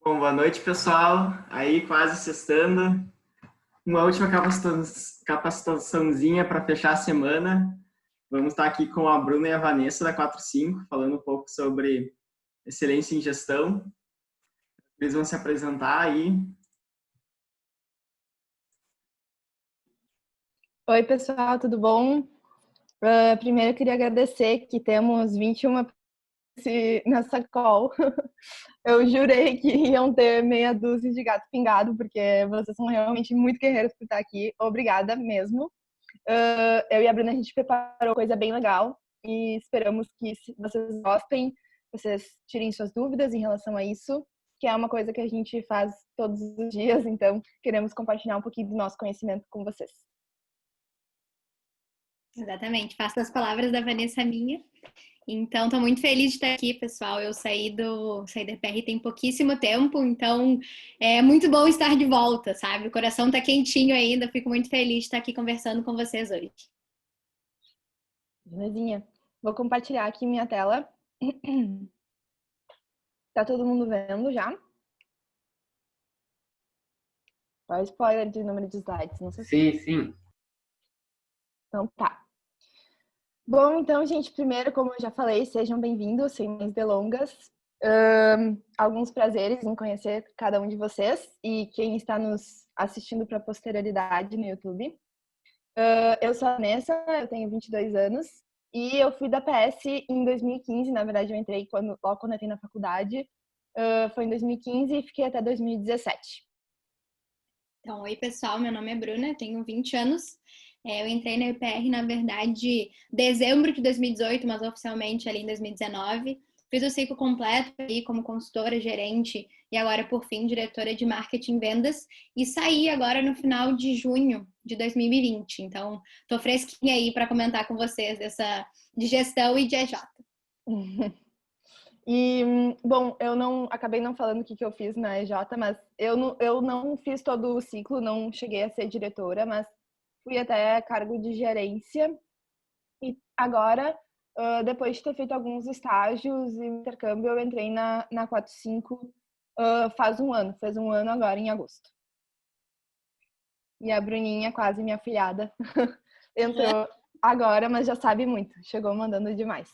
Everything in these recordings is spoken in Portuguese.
Bom, boa noite, pessoal. Aí, quase sextando. Uma última capacitaçãozinha para fechar a semana. Vamos estar aqui com a Bruna e a Vanessa da 45, falando um pouco sobre excelência em gestão. Eles vão se apresentar aí. Oi, pessoal, tudo bom? Primeiro, eu queria agradecer que temos 21 nessa call. Eu jurei que iam ter meia dúzia de gato pingado, porque vocês são realmente muito guerreiros por estar aqui. Obrigada mesmo. Eu e a Bruna, a gente preparou coisa bem legal e esperamos que vocês gostem, vocês tirem suas dúvidas em relação a isso, que é uma coisa que a gente faz todos os dias, então queremos compartilhar um pouquinho do nosso conhecimento com vocês. Exatamente, faço das palavras da Vanessa minha. Então, estou muito feliz de estar aqui, pessoal. Eu saí da EPR tem pouquíssimo tempo, então é muito bom estar de volta, sabe? O coração tá quentinho ainda, fico muito feliz de estar aqui conversando com vocês hoje. Belezinha. Vou compartilhar aqui minha tela. Tá todo mundo vendo já? Qual é o spoiler de número de slides? Não sei. Sim. Então tá. Bom, então, gente, primeiro, como eu já falei, sejam bem-vindos, sem mais delongas. Alguns prazeres em conhecer cada um de vocês e quem está nos assistindo para a posterioridade no YouTube. Eu sou a Vanessa, eu tenho 22 anos e eu fui da PS em 2015. Na verdade, eu entrei logo quando eu entrei na faculdade. Foi em 2015 e fiquei até 2017. Então, oi, pessoal, meu nome é Bruna, tenho 20 anos. Eu entrei na EPR, na verdade, dezembro de 2018, mas oficialmente ali em 2019. Fiz o ciclo completo aí como consultora, gerente e agora, por fim, diretora de marketing e vendas. E saí agora no final de junho de 2020. Então, tô fresquinha aí para comentar com vocês de gestão e de EJ. E, bom, eu acabei não falando o que eu fiz na EJ, mas eu não fiz todo o ciclo, não cheguei a ser diretora, mas fui até cargo de gerência. E agora, depois de ter feito alguns estágios e intercâmbio, eu entrei na 45 faz um ano. Fez um ano agora, em agosto. E a Bruninha, quase minha afilhada, entrou agora, mas já sabe muito. Chegou mandando demais.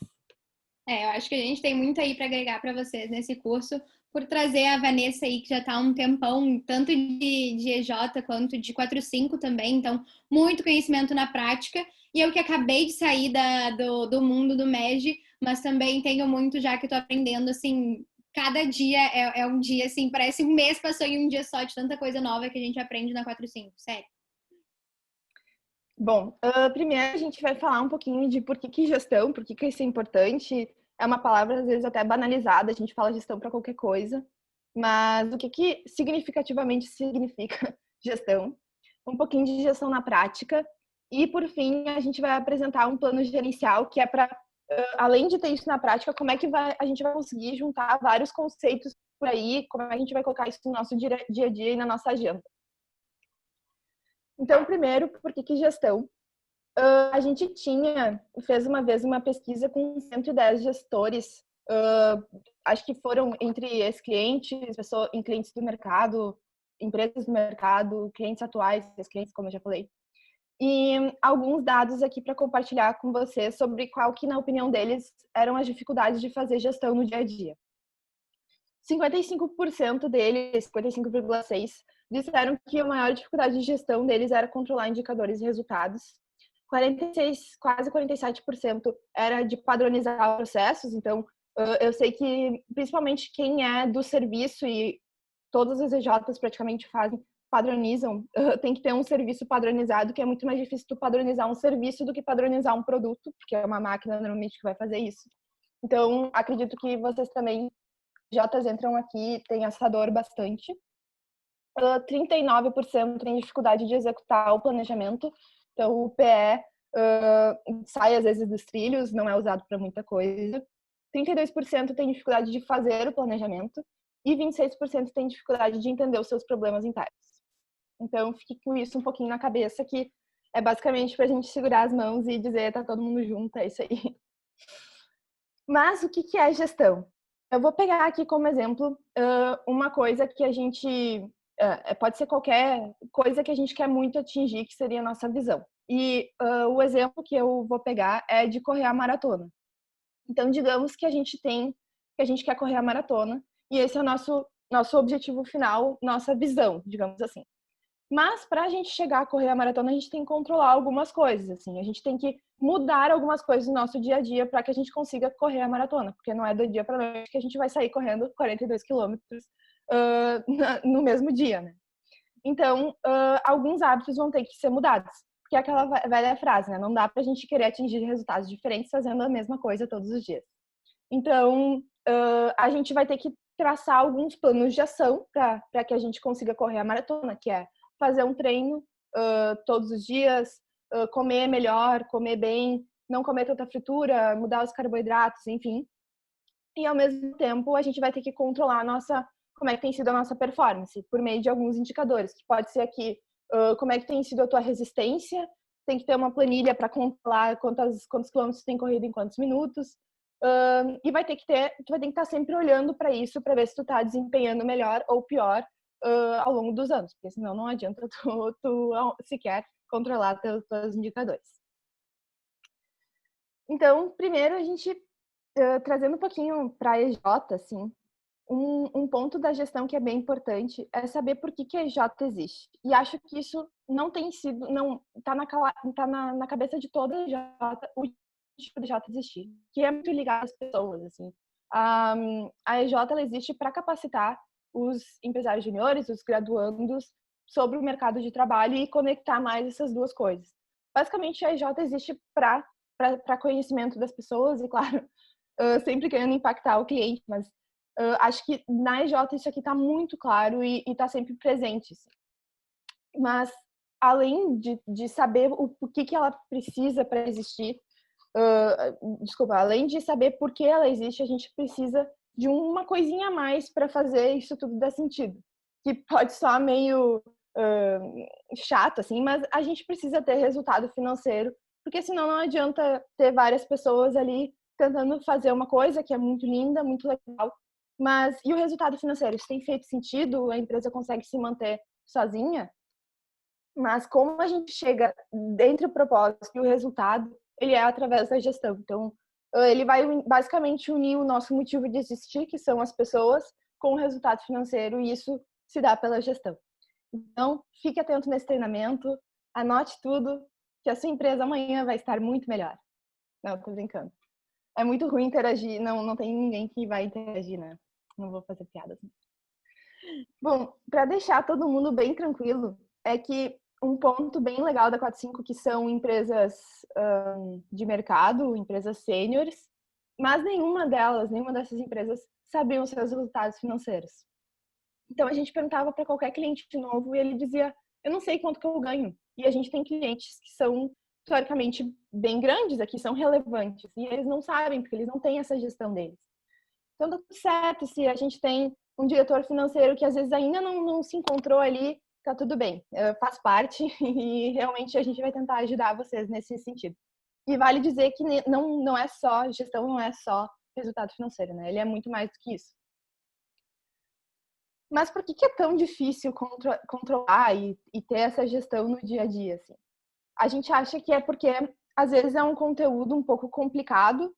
Eu acho que a gente tem muito aí para agregar para vocês nesse curso, por trazer a Vanessa aí, que já está há um tempão, tanto de EJ quanto de 45 também, então muito conhecimento na prática. E eu que acabei de sair do mundo do MEG, mas também tenho muito já que estou aprendendo, assim, cada dia é um dia, assim, parece um mês passou em um dia só, de tanta coisa nova que a gente aprende na 45, sério. Bom, primeiro a gente vai falar um pouquinho de por que gestão, por que isso é importante. É uma palavra, às vezes, até banalizada, a gente fala gestão para qualquer coisa, mas o que significativamente significa gestão? Um pouquinho de gestão na prática e, por fim, a gente vai apresentar um plano gerencial que é para, além de ter isso na prática, como é que a gente vai conseguir juntar vários conceitos por aí, como é que a gente vai colocar isso no nosso dia a dia e na nossa agenda. Então, primeiro, por que gestão? A gente fez uma vez uma pesquisa com 110 gestores, acho que foram entre ex-clientes, clientes do mercado, empresas do mercado, clientes atuais, ex-clientes, como eu já falei. E alguns dados aqui para compartilhar com vocês sobre qual que, na opinião deles, eram as dificuldades de fazer gestão no dia a dia. 55% deles, 55,6%, disseram que a maior dificuldade de gestão deles era controlar indicadores e resultados. 46, quase 47% era de padronizar processos. Então, eu sei que principalmente quem é do serviço, e todas as EJs praticamente padronizam, tem que ter um serviço padronizado, que é muito mais difícil tu padronizar um serviço do que padronizar um produto, porque é uma máquina normalmente que vai fazer isso. Então, acredito que vocês também, Jotas, entram aqui, tem essa dor bastante. 39% tem dificuldade de executar o planejamento. Então, o PE sai às vezes dos trilhos, não é usado para muita coisa. 32% tem dificuldade de fazer o planejamento e 26% tem dificuldade de entender os seus problemas internos. Então, fique com isso um pouquinho na cabeça, que é basicamente para a gente segurar as mãos e dizer tá todo mundo junto, é isso aí. Mas o que é gestão? Eu vou pegar aqui como exemplo uma coisa que a gente... pode ser qualquer coisa que a gente quer muito atingir, que seria a nossa visão. E o exemplo que eu vou pegar é de correr a maratona. Então, digamos que a gente quer correr a maratona, e esse é o nosso objetivo final, nossa visão, digamos assim. Mas para a gente chegar a correr a maratona, a gente tem que controlar algumas coisas, assim. A gente tem que mudar algumas coisas no nosso dia a dia para que a gente consiga correr a maratona, porque não é do dia para noite que a gente vai sair correndo 42 quilômetros no mesmo dia, né? Então, alguns hábitos vão ter que ser mudados, porque é aquela velha frase, né? Não dá para a gente querer atingir resultados diferentes fazendo a mesma coisa todos os dias. Então, a gente vai ter que traçar alguns planos de ação para que a gente consiga correr a maratona, que é fazer um treino todos os dias, comer melhor, comer bem, não comer tanta fritura, mudar os carboidratos, enfim. E, ao mesmo tempo, a gente vai ter que controlar como é que tem sido a nossa performance, por meio de alguns indicadores, que pode ser aqui como é que tem sido a tua resistência, tem que ter uma planilha para controlar quantos quilômetros tem corrido em quantos minutos, e tu vai ter que estar sempre olhando para isso, para ver se tu está desempenhando melhor ou pior ao longo dos anos, porque senão não adianta tu sequer controlar teus indicadores. Então, primeiro a gente, trazendo um pouquinho para a EJ, assim, um ponto da gestão que é bem importante é saber por que a EJ existe. E acho que isso não tem sido, não tá na cabeça de toda a EJ, o tipo de EJ existir, que é muito ligado às pessoas, assim. A EJ ela existe para capacitar os empresários juniores, os graduandos, sobre o mercado de trabalho e conectar mais essas duas coisas. Basicamente, a EJ existe para conhecimento das pessoas e, claro, sempre querendo impactar o cliente, mas acho que na EJ isso aqui está muito claro e está sempre presente. Assim. Mas, além de saber o que ela precisa para existir, além de saber por que ela existe, a gente precisa de uma coisinha a mais para fazer isso tudo dar sentido. Que pode soar meio chato, assim, mas a gente precisa ter resultado financeiro, porque senão não adianta ter várias pessoas ali tentando fazer uma coisa que é muito linda, muito legal, mas e o resultado financeiro? Isso tem feito sentido? A empresa consegue se manter sozinha? Mas como a gente chega entre o propósito e o resultado, ele é através da gestão. Então, ele vai basicamente unir o nosso motivo de existir, que são as pessoas, com o resultado financeiro, e isso se dá pela gestão. Então, fique atento nesse treinamento, anote tudo, que a sua empresa amanhã vai estar muito melhor. Não, tô brincando. É muito ruim interagir, não tem ninguém que vai interagir, né? Não vou fazer piadas. Bom, para deixar todo mundo bem tranquilo, é que um ponto bem legal da 45, que são empresas de mercado, empresas sêniores, mas nenhuma dessas empresas sabiam os seus resultados financeiros. Então a gente perguntava para qualquer cliente novo e ele dizia, eu não sei quanto que eu ganho. E a gente tem clientes que são teoricamente bem grandes aqui, são relevantes, e eles não sabem, porque eles não têm essa gestão deles. Então tá tudo certo, se a gente tem um diretor financeiro que às vezes ainda não se encontrou ali, tá tudo bem, faz parte e realmente a gente vai tentar ajudar vocês nesse sentido. E vale dizer que não é só, gestão não é só resultado financeiro, né? Ele é muito mais do que isso. Mas por que é tão difícil controlar e ter essa gestão no dia a dia, assim? A gente acha que é porque, às vezes, é um conteúdo um pouco complicado,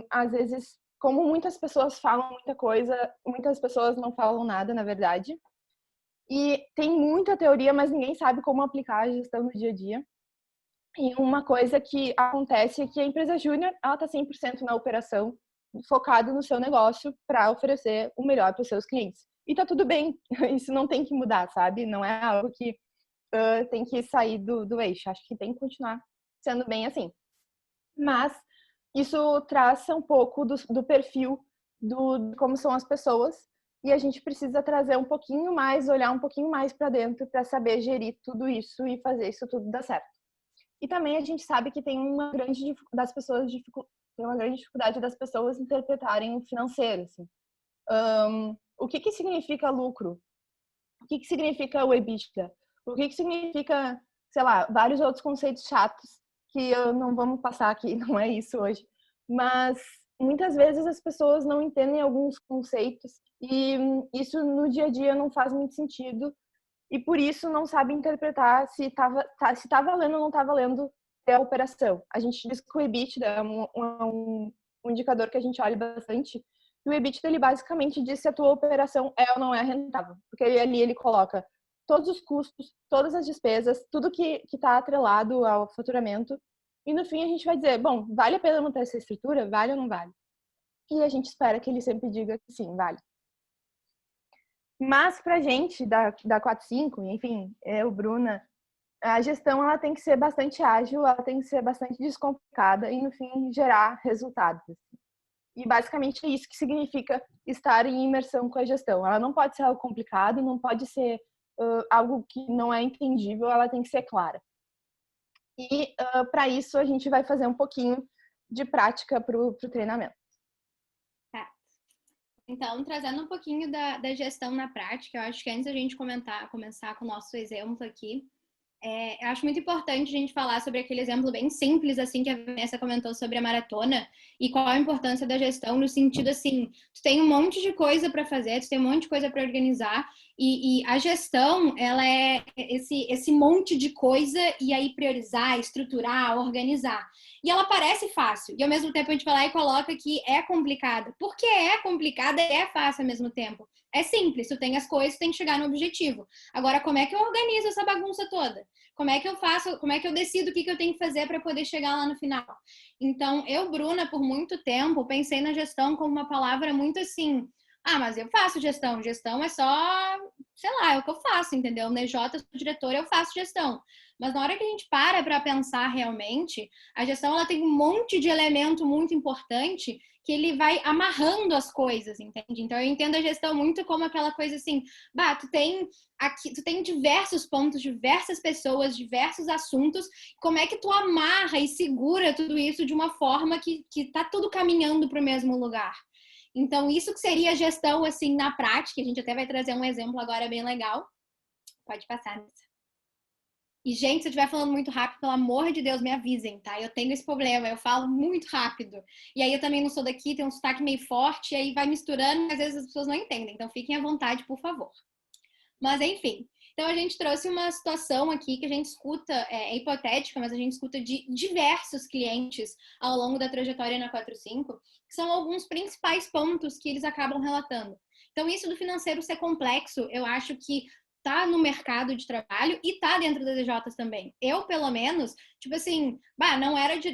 às vezes, como muitas pessoas falam muita coisa, muitas pessoas não falam nada, na verdade. E tem muita teoria, mas ninguém sabe como aplicar a gestão no dia a dia. E uma coisa que acontece é que a empresa júnior, ela está 100% na operação, focada no seu negócio para oferecer o melhor para os seus clientes. E tá tudo bem, isso não tem que mudar, sabe? Não é algo que tem que sair do eixo. Acho que tem que continuar sendo bem assim. Mas isso traça um pouco do perfil de como são as pessoas e a gente precisa trazer um pouquinho mais, olhar um pouquinho mais para dentro para saber gerir tudo isso e fazer isso tudo dar certo. E também a gente sabe que tem uma grande dificuldade das pessoas interpretarem o financeiro. Assim. O que significa lucro? O que significa o EBITDA? O que significa, sei lá, vários outros conceitos chatos que não vamos passar aqui, não é isso hoje. Mas muitas vezes as pessoas não entendem alguns conceitos e isso no dia a dia não faz muito sentido e por isso não sabe interpretar se tá valendo ou não tá valendo a operação. A gente diz que o EBITDA é um indicador que a gente olha bastante. E o EBITDA, ele basicamente diz se a tua operação é ou não é rentável. Porque ali ele coloca todos os custos, todas as despesas, tudo que está atrelado ao faturamento. E no fim a gente vai dizer, bom, vale a pena manter essa estrutura? Vale ou não vale? E a gente espera que ele sempre diga que sim, vale. Mas pra gente da 45, enfim, eu, Bruna, a gestão ela tem que ser bastante ágil, ela tem que ser bastante descomplicada e, no fim, gerar resultados. E, basicamente, é isso que significa estar em imersão com a gestão. Ela não pode ser algo complicado, não pode ser algo que não é entendível, ela tem que ser clara. E, para isso, a gente vai fazer um pouquinho de prática para o treinamento. Tá. Então, trazendo um pouquinho da gestão na prática, eu acho que antes da gente começar com o nosso exemplo aqui, eu acho muito importante a gente falar sobre aquele exemplo bem simples, assim, que a Vanessa comentou sobre a maratona e qual a importância da gestão no sentido, assim, tu tem um monte de coisa para fazer, tu tem um monte de coisa para organizar e a gestão, ela é esse monte de coisa e aí priorizar, estruturar, organizar. E ela parece fácil e ao mesmo tempo a gente vai lá e coloca que é complicada. Porque é complicada e é fácil ao mesmo tempo. É simples, tu tem as coisas, tu tem que chegar no objetivo. Agora, como é que eu organizo essa bagunça toda? Como é que eu faço, como é que eu decido o que eu tenho que fazer para poder chegar lá no final? Então, eu, Bruna, por muito tempo, pensei na gestão como uma palavra muito assim, mas eu faço gestão. Gestão é só, sei lá, é o que eu faço, entendeu? Na EJ, eu sou diretora, eu faço gestão. Mas na hora que a gente para pensar realmente, a gestão ela tem um monte de elemento muito importante que ele vai amarrando as coisas, entende? Então eu entendo a gestão muito como aquela coisa assim, tu tem diversos pontos, diversas pessoas, diversos assuntos, como é que tu amarra e segura tudo isso de uma forma que tá tudo caminhando para o mesmo lugar? Então isso que seria a gestão assim na prática, a gente até vai trazer um exemplo agora bem legal. Pode passar, Nessa. E, gente, se eu estiver falando muito rápido, pelo amor de Deus, me avisem, tá? Eu tenho esse problema, eu falo muito rápido. E aí eu também não sou daqui, tenho um sotaque meio forte, e aí vai misturando, e às vezes as pessoas não entendem. Então, fiquem à vontade, por favor. Mas, enfim. Então, a gente trouxe uma situação aqui que a gente escuta, é hipotética, mas a gente escuta de diversos clientes ao longo da trajetória na 45, que são alguns principais pontos que eles acabam relatando. Então, isso do financeiro ser complexo, eu acho que tá no mercado de trabalho e tá dentro das EJs também. Eu, pelo menos, tipo assim,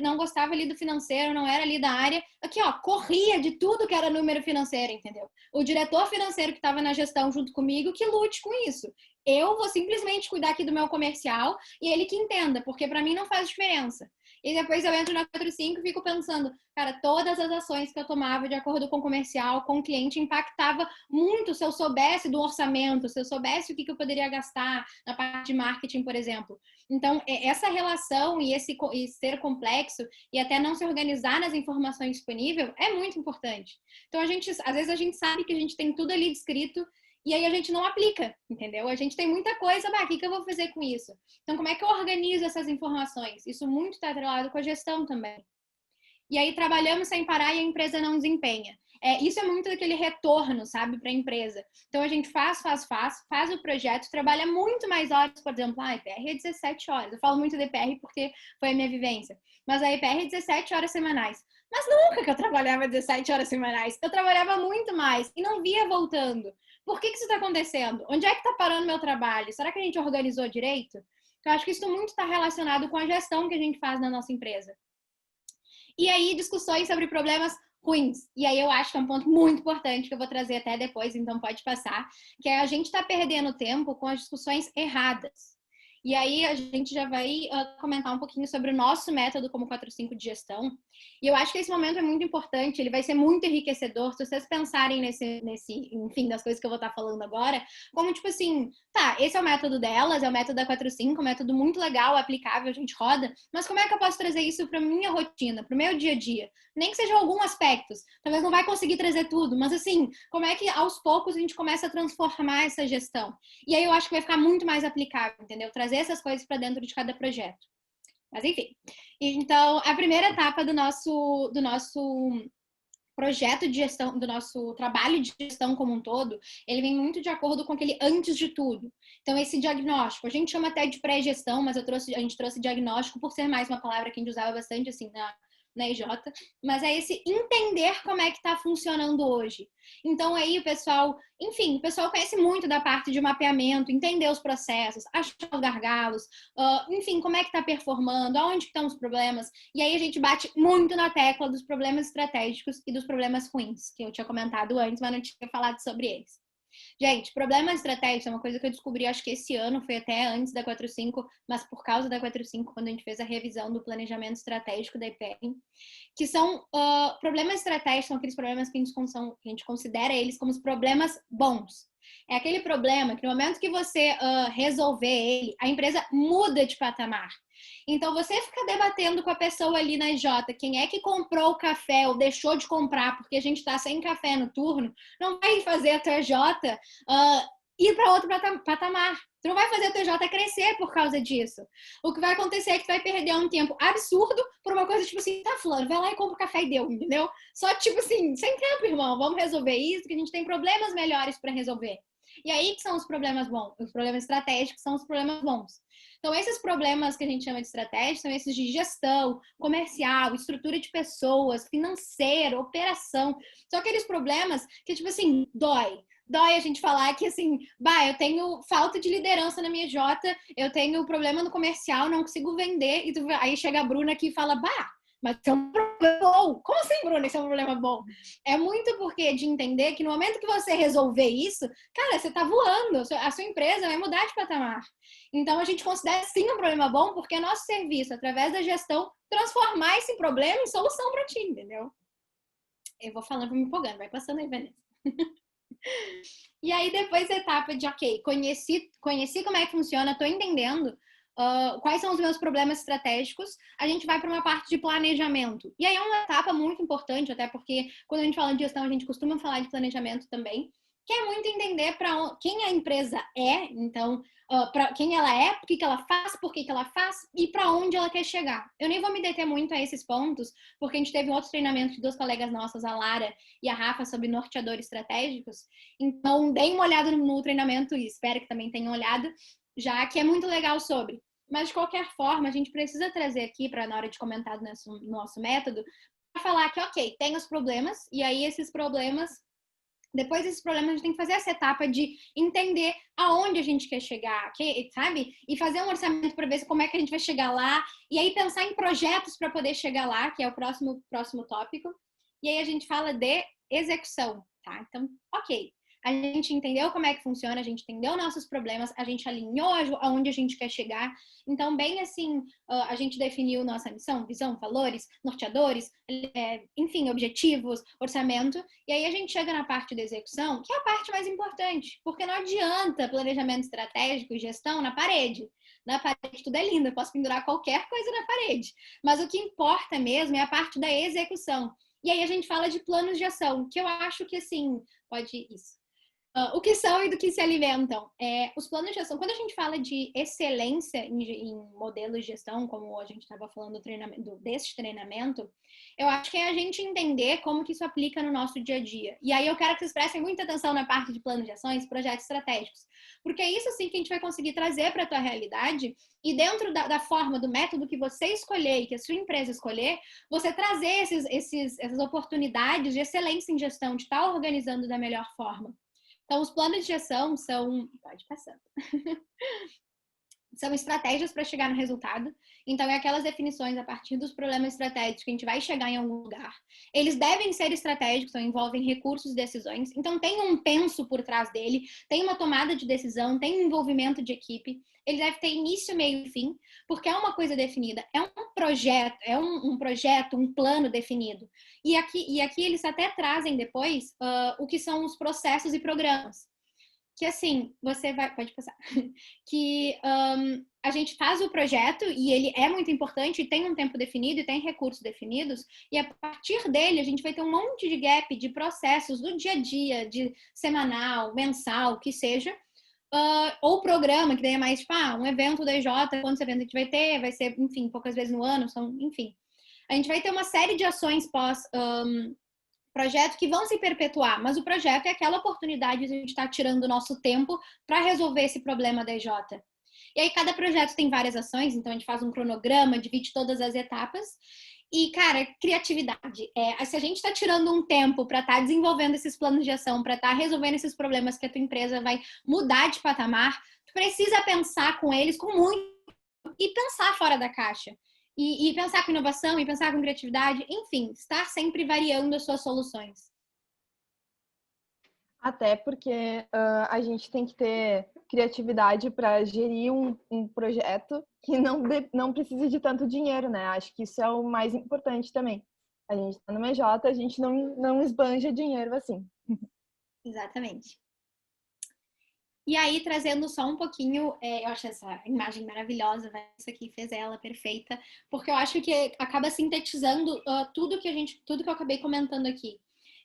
não gostava ali do financeiro, não era ali da área, aqui ó, corria de tudo que era número financeiro, entendeu? O diretor financeiro que estava na gestão junto comigo, que lute com isso. Eu vou simplesmente cuidar aqui do meu comercial e ele que entenda, porque para mim não faz diferença. E depois eu entro na 45 e fico pensando, cara, todas as ações que eu tomava de acordo com o comercial, com o cliente, impactava muito se eu soubesse do orçamento, se eu soubesse o que eu poderia gastar na parte de marketing, por exemplo. Então, essa relação e ser complexo e até não se organizar nas informações disponíveis é muito importante. Então, às vezes a gente sabe que a gente tem tudo ali descrito e aí a gente não aplica, entendeu? A gente tem muita coisa, o que eu vou fazer com isso? Então, como é que eu organizo essas informações? Isso muito está atrelado com a gestão também. E aí trabalhamos sem parar e a empresa não desempenha. Isso é muito daquele retorno, sabe, para a empresa. Então a gente faz o projeto, trabalha muito mais horas, por exemplo, a EPR é 17 horas. Eu falo muito de EPR porque foi a minha vivência. Mas a EPR é 17 horas semanais. Mas nunca que eu trabalhava 17 horas semanais. Eu trabalhava muito mais e não via voltando. Por que isso está acontecendo? Onde é que está parando meu trabalho? Será que a gente organizou direito? Eu acho que isso muito está relacionado com a gestão que a gente faz na nossa empresa. E aí, discussões sobre problemas ruins. E aí eu acho que é um ponto muito importante que eu vou trazer até depois, então pode passar, que é a gente tá perdendo tempo com as discussões erradas. E aí a gente já vai comentar um pouquinho sobre o nosso método como 45 de gestão. E eu acho que esse momento é muito importante, ele vai ser muito enriquecedor se vocês pensarem enfim, das coisas que eu vou estar falando agora, como tipo assim, esse é o método delas, é o método da 45, um método muito legal, aplicável, a gente roda, mas como é que eu posso trazer isso para minha rotina, para o meu dia a dia? Nem que seja alguns aspectos, talvez não vai conseguir trazer tudo, mas assim, como é que aos poucos a gente começa a transformar essa gestão? E aí eu acho que vai ficar muito mais aplicável, entendeu? Trazer essas coisas para dentro de cada projeto. Mas enfim. Então, a primeira etapa do nosso projeto de gestão, do nosso trabalho de gestão como um todo, ele vem muito de acordo com aquele antes de tudo. Então, esse diagnóstico, a gente chama até de pré-gestão, mas a gente trouxe diagnóstico por ser mais uma palavra que a gente usava bastante, assim, na EJ, mas é esse entender como é que está funcionando hoje. Então, aí o pessoal conhece muito da parte de mapeamento, entender os processos, achar os gargalos, enfim, como é que está performando, aonde estão os problemas. E aí a gente bate muito na tecla dos problemas estratégicos e dos problemas ruins, que eu tinha comentado antes, mas não tinha falado sobre eles. Gente, problema estratégico é uma coisa que eu descobri, acho que esse ano, foi até antes da 45, mas por causa da 45, quando a gente fez a revisão do planejamento estratégico da IPR, que são problemas estratégicos, são aqueles problemas que a gente considera eles como os problemas bons. É aquele problema que no momento que você resolver ele, a empresa muda de patamar. Então, você fica debatendo com a pessoa ali na EJ, quem é que comprou o café ou deixou de comprar porque a gente está sem café no turno, não vai fazer a tua EJ ir para outro patamar. Tu não vai fazer a tua EJ crescer por causa disso. O que vai acontecer é que tu vai perder um tempo absurdo por uma coisa tipo assim, tá, fulano, vai lá e compra o café e deu, entendeu? Só tipo assim, sem tempo, irmão, vamos resolver isso, que a gente tem problemas melhores para resolver. E aí que são os problemas bons. Os problemas estratégicos são os problemas bons. Então, esses problemas que a gente chama de estratégia são esses de gestão, comercial, estrutura de pessoas, financeiro, operação. São aqueles problemas que, tipo assim, dói a gente falar que, assim, eu tenho falta de liderança na minha Jota, eu tenho problema no comercial, não consigo vender, e aí chega a Bruna aqui e fala, mas isso é um problema bom. Como assim, Bruna, isso é um problema bom? É muito porque de entender que no momento que você resolver isso, cara, você tá voando, a sua empresa vai mudar de patamar. Então, a gente considera sim um problema bom, porque é nosso serviço, através da gestão, transformar esse problema em solução para ti, entendeu? Eu vou falando, vou me empolgando, vai passando aí, Vanessa. E aí, depois da etapa de, ok, conheci como é que funciona, tô entendendo quais são os meus problemas estratégicos, a gente vai para uma parte de planejamento. E aí é uma etapa muito importante, até porque quando a gente fala de gestão, a gente costuma falar de planejamento também, que é muito entender para quem a empresa é, então, para quem ela é, o que ela faz, por que ela faz e para onde ela quer chegar. Eu nem vou me deter muito a esses pontos, porque a gente teve um outro treinamento de duas colegas nossas, a Lara e a Rafa, sobre norteadores estratégicos. Então, deem uma olhada no treinamento e espero que também tenham olhado, já que é muito legal sobre. Mas, de qualquer forma, a gente precisa trazer aqui, para na hora de comentar do nosso método, para falar que, ok, tem os problemas, e aí esses problemas, depois desses problemas, a gente tem que fazer essa etapa de entender aonde a gente quer chegar, sabe? E fazer um orçamento para ver como é que a gente vai chegar lá, e aí pensar em projetos para poder chegar lá, que é o próximo tópico. E aí a gente fala de execução, tá? Então, ok. A gente entendeu como é que funciona, a gente entendeu nossos problemas, a gente alinhou aonde a gente quer chegar. Então, bem assim, a gente definiu nossa missão, visão, valores, norteadores, enfim, objetivos, orçamento. E aí a gente chega na parte da execução, que é a parte mais importante. Porque não adianta planejamento estratégico e gestão na parede. Na parede tudo é lindo, eu posso pendurar qualquer coisa na parede. Mas o que importa mesmo é a parte da execução. E aí a gente fala de planos de ação, que eu acho que, assim, pode isso. O que são e do que se alimentam. Os planos de ação, quando a gente fala de excelência em modelos de gestão, como a gente estava falando desse treinamento, eu acho que é a gente entender como que isso aplica no nosso dia a dia. E aí eu quero que vocês prestem muita atenção na parte de planos de ações, projetos estratégicos, porque é isso sim que a gente vai conseguir trazer para a tua realidade e dentro da forma, do método que você escolher e que a sua empresa escolher, você trazer essas oportunidades de excelência em gestão, de estar organizando da melhor forma. Então, os planos de ação são... Pode passar. São estratégias para chegar no resultado. Então, é aquelas definições a partir dos problemas estratégicos que a gente vai chegar em algum lugar. Eles devem ser estratégicos, então envolvem recursos e decisões. Então, tem um penso por trás dele, tem uma tomada de decisão, tem um envolvimento de equipe. Ele deve ter início, meio e fim, porque é uma coisa definida. É um projeto, um plano definido. E aqui eles até trazem depois o que são os processos e programas. Que assim, pode passar, que a gente faz o projeto e ele é muito importante e tem um tempo definido e tem recursos definidos e a partir dele a gente vai ter um monte de gap de processos do dia a dia, de semanal, mensal, que seja, ou programa, que daí é mais tipo, um evento da EJ, quantos eventos a gente vai ter, vai ser, enfim, poucas vezes no ano, enfim. A gente vai ter uma série de ações projetos que vão se perpetuar, mas o projeto é aquela oportunidade de a gente estar tirando o nosso tempo para resolver esse problema da EJ. E aí cada projeto tem várias ações, então a gente faz um cronograma, divide todas as etapas. E, cara, criatividade. Se a gente está tirando um tempo para estar desenvolvendo esses planos de ação, para estar resolvendo esses problemas que a tua empresa vai mudar de patamar, tu precisa pensar com eles com muito e pensar fora da caixa. E pensar com inovação, e pensar com criatividade, enfim, estar sempre variando as suas soluções. Até porque a gente tem que ter criatividade para gerir um projeto que não precisa de tanto dinheiro, né? Acho que isso é o mais importante também. A gente está no EJ, a gente não esbanja dinheiro assim. Exatamente. E aí, trazendo só um pouquinho, eu acho essa imagem maravilhosa, essa aqui fez ela perfeita, porque eu acho que acaba sintetizando tudo que eu acabei comentando aqui.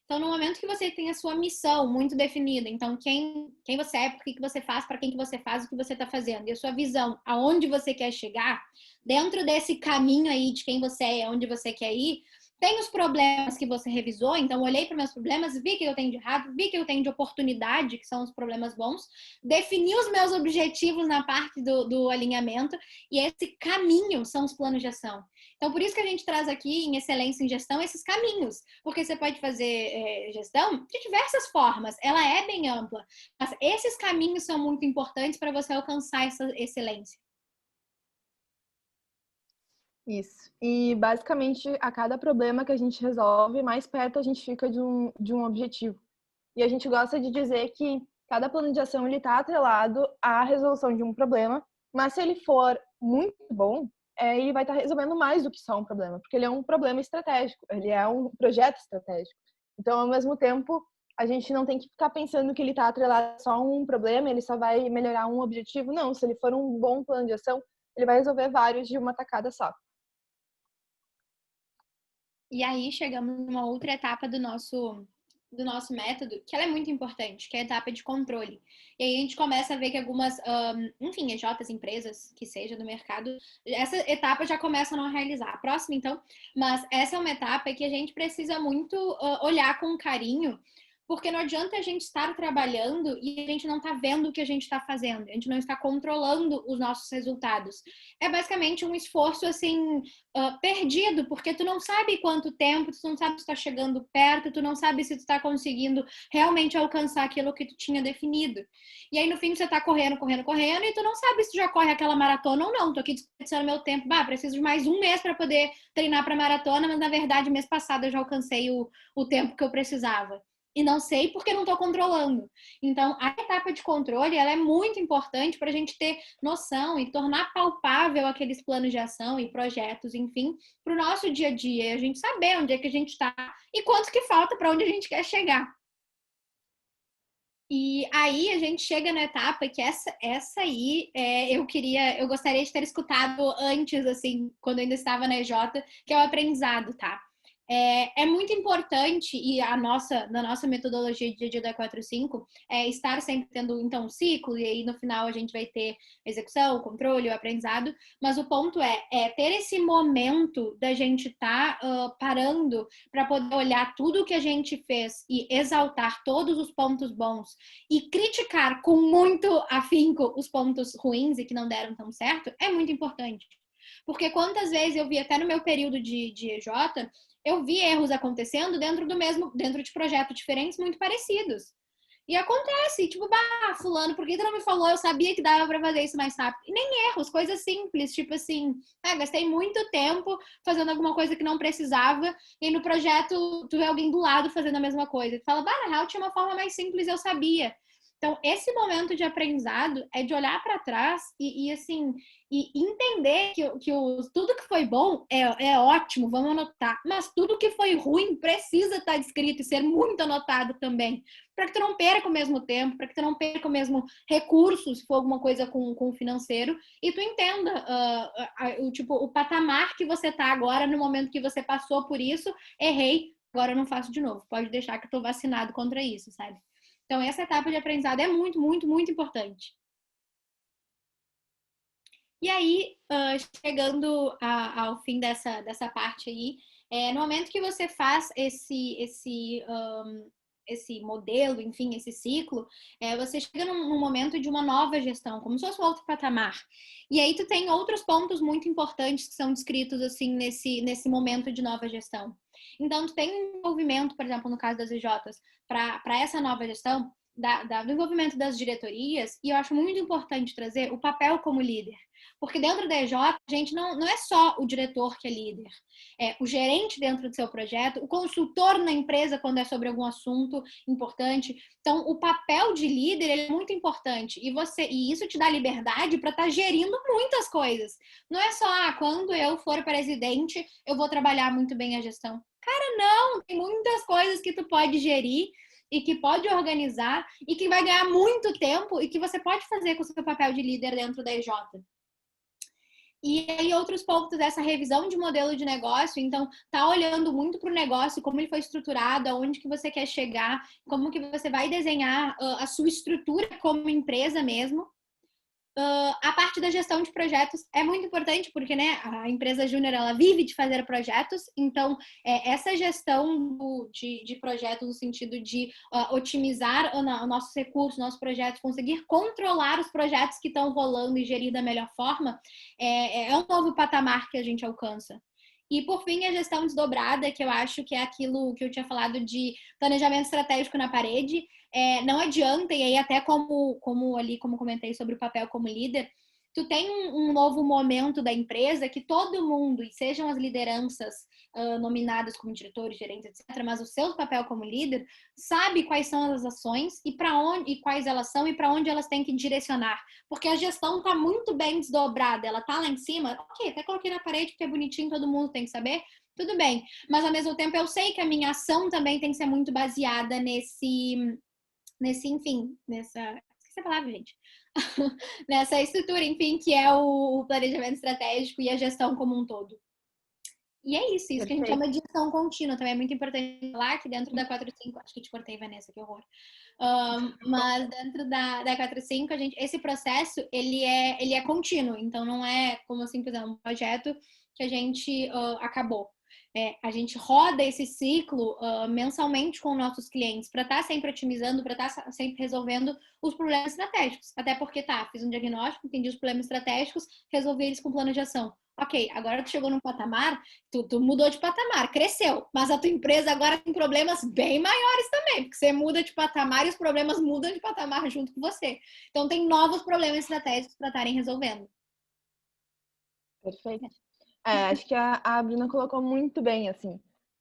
Então, no momento que você tem a sua missão muito definida, então quem você é, por que você faz, para quem que você faz, o que você está fazendo, e a sua visão, aonde você quer chegar, dentro desse caminho aí de quem você é, aonde você quer ir, tem os problemas que você revisou, então olhei para meus problemas, vi que eu tenho de errado, vi que eu tenho de oportunidade, que são os problemas bons, defini os meus objetivos na parte do alinhamento, e esse caminho são os planos de ação. Então, por isso que a gente traz aqui em Excelência em Gestão esses caminhos, porque você pode fazer gestão de diversas formas, ela é bem ampla, mas esses caminhos são muito importantes para você alcançar essa excelência. Isso. E basicamente a cada problema que a gente resolve, mais perto a gente fica de um objetivo. E a gente gosta de dizer que cada plano de ação está atrelado à resolução de um problema, mas se ele for muito bom, ele vai estar resolvendo mais do que só um problema, porque ele é um problema estratégico, ele é um projeto estratégico. Então, ao mesmo tempo, a gente não tem que ficar pensando que ele está atrelado só a um problema, ele só vai melhorar um objetivo. Não, se ele for um bom plano de ação, ele vai resolver vários de uma tacada só. E aí chegamos numa outra etapa do nosso método, que ela é muito importante, que é a etapa de controle. E aí a gente começa a ver que algumas, enfim, EJs, empresas, que seja do mercado, essa etapa já começa a não realizar. A próxima, então, mas essa é uma etapa que a gente precisa muito olhar com carinho, porque não adianta a gente estar trabalhando e a gente não está vendo o que a gente está fazendo, a gente não está controlando os nossos resultados. É basicamente um esforço, assim, perdido, porque tu não sabe quanto tempo, tu não sabe se tu tá chegando perto, tu não sabe se tu tá conseguindo realmente alcançar aquilo que tu tinha definido. E aí, no fim, você tá correndo, e tu não sabe se tu já corre aquela maratona ou não. Tô aqui desperdiçando meu tempo. Preciso de mais um mês para poder treinar pra maratona, mas na verdade, mês passado eu já alcancei o tempo que eu precisava. E não sei porque não estou controlando. Então, a etapa de controle ela é muito importante para a gente ter noção e tornar palpável aqueles planos de ação e projetos, enfim, para o nosso dia a dia. E a gente saber onde é que a gente está e quanto que falta para onde a gente quer chegar. E aí a gente chega na etapa que essa aí eu gostaria de ter escutado antes, assim, quando eu ainda estava na EJ, que é o aprendizado, tá? É muito importante, e na nossa metodologia de dia da 4-5, estar sempre tendo, então, um ciclo, e aí no final a gente vai ter a execução, o controle, o aprendizado, mas o ponto é ter esse momento da gente estar parando para poder olhar tudo que a gente fez e exaltar todos os pontos bons e criticar com muito afinco os pontos ruins e que não deram tão certo, é muito importante. Porque quantas vezes eu vi, até no meu período de EJ, eu vi erros acontecendo dentro de projetos diferentes muito parecidos. E acontece, tipo, fulano, por que tu não me falou? Eu sabia que dava pra fazer isso mais rápido. E nem erros, coisas simples, tipo assim, gastei muito tempo fazendo alguma coisa que não precisava, e no projeto tu vê alguém do lado fazendo a mesma coisa. Tu fala, na real tinha uma forma mais simples, eu sabia. Então, esse momento de aprendizado é de olhar para trás e assim, e entender que tudo que foi bom é ótimo, vamos anotar. Mas tudo que foi ruim precisa estar descrito e ser muito anotado também. Para que tu não perca o mesmo tempo, para que tu não perca o mesmo recurso, se for alguma coisa com o financeiro, e tu entenda o patamar que você está agora, no momento que você passou por isso, errei, agora eu não faço de novo. Pode deixar que eu estou vacinado contra isso, sabe? Então, essa etapa de aprendizado é muito, muito, muito importante. E aí, chegando ao fim dessa parte aí, No momento que você faz esse modelo, enfim, esse ciclo, você chega num momento de uma nova gestão, como se fosse um outro patamar. E aí tu tem outros pontos muito importantes que são descritos, assim, nesse momento de nova gestão. Então, tu tem um envolvimento, por exemplo, no caso das EJs, para essa nova gestão, do envolvimento das diretorias, e eu acho muito importante trazer o papel como líder. Porque dentro da EJ, a gente não é só o diretor que é líder. O gerente dentro do seu projeto, o consultor na empresa quando é sobre algum assunto importante. Então, o papel de líder ele é muito importante. E isso te dá liberdade para estar gerindo muitas coisas. Não é só, quando eu for presidente, eu vou trabalhar muito bem a gestão. Cara, não! Tem muitas coisas que tu pode gerir e que pode organizar e que vai ganhar muito tempo e que você pode fazer com o seu papel de líder dentro da EJ. E aí outros pontos dessa revisão de modelo de negócio, então tá olhando muito para o negócio, como ele foi estruturado, aonde que você quer chegar, como que você vai desenhar a sua estrutura como empresa mesmo. A parte da gestão de projetos é muito importante, porque né, a empresa júnior ela vive de fazer projetos, então essa gestão de projetos no sentido de otimizar o nosso recurso, nosso projeto, conseguir controlar os projetos que estão rolando e gerir da melhor forma, é um novo patamar que a gente alcança. E, por fim, a gestão desdobrada, que eu acho que é aquilo que eu tinha falado de planejamento estratégico na parede. Não adianta, e aí até como comentei sobre o papel como líder, tu tem um novo momento da empresa que todo mundo, e sejam as lideranças nominadas como diretores, gerentes, etc., mas o seu papel como líder, sabe quais são as ações e para onde e quais elas são e para onde elas têm que direcionar. Porque a gestão está muito bem desdobrada, ela está lá em cima, ok, até coloquei na parede porque é bonitinho, todo mundo tem que saber, tudo bem. Mas ao mesmo tempo eu sei que a minha ação também tem que ser muito baseada esqueci a palavra, gente. Nessa estrutura, enfim, que é o planejamento estratégico e a gestão como um todo. E é isso que a gente chama de gestão contínua. Também é muito importante falar que dentro da 4.5, acho que te cortei, Vanessa, que horror. Mas dentro da 4.5, esse processo, ele é contínuo. Então, não é como assim, por exemplo, um projeto que a gente acabou. A gente roda esse ciclo mensalmente com nossos clientes para estar sempre otimizando, para estar sempre resolvendo os problemas estratégicos. Até porque, fiz um diagnóstico, entendi os problemas estratégicos, resolvi eles com plano de ação. Ok, agora tu chegou num patamar, tu mudou de patamar, cresceu, mas a tua empresa agora tem problemas bem maiores também, porque você muda de patamar e os problemas mudam de patamar junto com você. Então, tem novos problemas estratégicos para estarem resolvendo. Perfeito. Acho que a Bruna colocou muito bem, assim.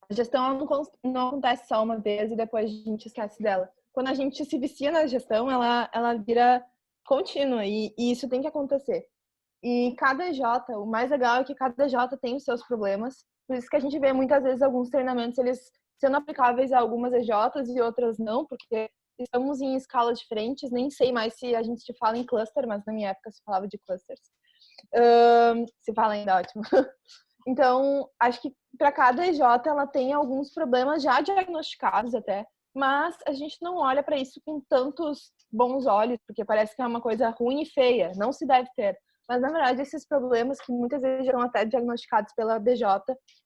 A gestão não acontece só uma vez e depois a gente esquece dela. Quando a gente se vicia na gestão, ela vira contínua e isso tem que acontecer. E cada EJ, o mais legal é que cada EJ tem os seus problemas. Por isso que a gente vê muitas vezes alguns treinamentos, eles sendo aplicáveis a algumas EJs e outras não, porque estamos em escalas diferentes. Nem sei mais se a gente fala em cluster, mas na minha época se falava de clusters. Se fala ainda, ótimo. Então, acho que para cada EJ ela tem alguns problemas já diagnosticados até, mas a gente não olha para isso com tantos bons olhos, porque parece que é uma coisa ruim e feia, não se deve ter. Mas, na verdade, esses problemas que muitas vezes já são até diagnosticados pela BJ,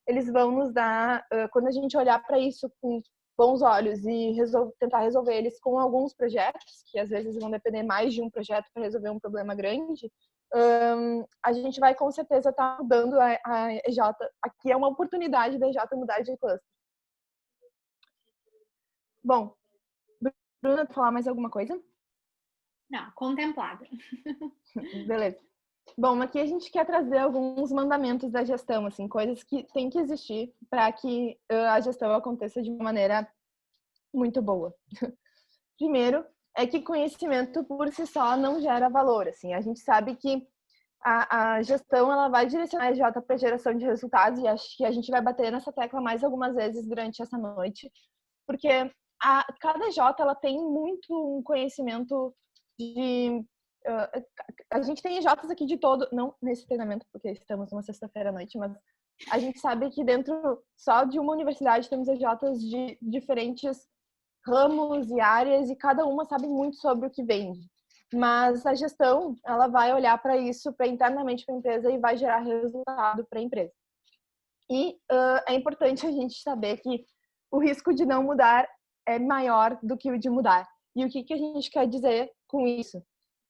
eles vão nos dar, quando a gente olhar para isso com bons olhos e tentar resolver eles com alguns projetos, que às vezes vão depender mais de um projeto para resolver um problema grande, a gente vai com certeza estar mudando a EJ. Aqui é uma oportunidade da EJ mudar de cluster. Bom, Bruna, tu falar mais alguma coisa? Não, contemplada. Beleza. Bom, aqui a gente quer trazer alguns mandamentos da gestão, assim, coisas que tem que existir para que a gestão aconteça de uma maneira muito boa. Primeiro, é que conhecimento por si só não gera valor, assim. A gente sabe que a gestão ela vai direcionar a EJ para geração de resultados e acho que a gente vai bater nessa tecla mais algumas vezes durante essa noite, porque cada EJ ela tem muito um conhecimento de a gente tem EJs aqui de todo, não nesse treinamento, porque estamos numa sexta-feira à noite, mas a gente sabe que dentro só de uma universidade temos EJs de diferentes ramos e áreas e cada uma sabe muito sobre o que vende. Mas a gestão, ela vai olhar para isso, para internamente para a empresa e vai gerar resultado para a empresa. E é importante a gente saber que o risco de não mudar é maior do que o de mudar. E o que a gente quer dizer com isso?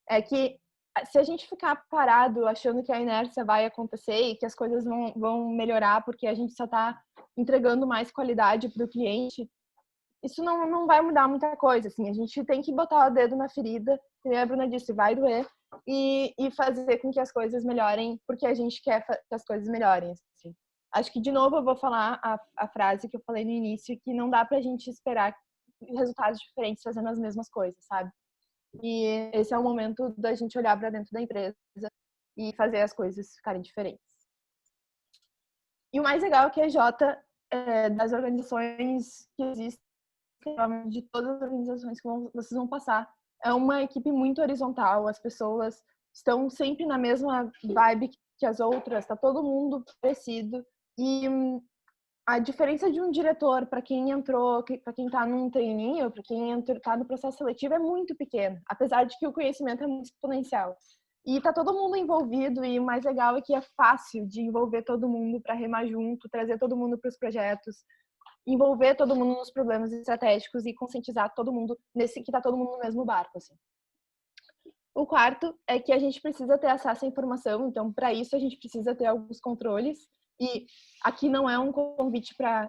É que se a gente ficar parado achando que a inércia vai acontecer e que as coisas vão melhorar porque a gente só está entregando mais qualidade para o cliente, isso não vai mudar muita coisa. Assim, a gente tem que botar o dedo na ferida, como a Bruna disse, vai doer, e fazer com que as coisas melhorem porque a gente quer que as coisas melhorem. Assim. Acho que, de novo, eu vou falar a frase que eu falei no início, que não dá pra gente esperar resultados diferentes fazendo as mesmas coisas, sabe? E esse é o momento da gente olhar para dentro da empresa e fazer as coisas ficarem diferentes. E o mais legal é que a Jota, das organizações que existem, de todas as organizações que vocês vão passar, é uma equipe muito horizontal, as pessoas estão sempre na mesma vibe que as outras, tá todo mundo parecido. E a diferença de um diretor para quem entrou, para quem está num trainee ou para quem está no processo seletivo é muito pequena, apesar de que o conhecimento é muito exponencial. E tá todo mundo envolvido e o mais legal é que é fácil de envolver todo mundo para remar junto, trazer todo mundo para os projetos, envolver todo mundo nos problemas estratégicos e conscientizar todo mundo nesse que tá todo mundo no mesmo barco, assim. O quarto é que a gente precisa ter acesso à informação, então para isso a gente precisa ter alguns controles. E aqui não é um convite para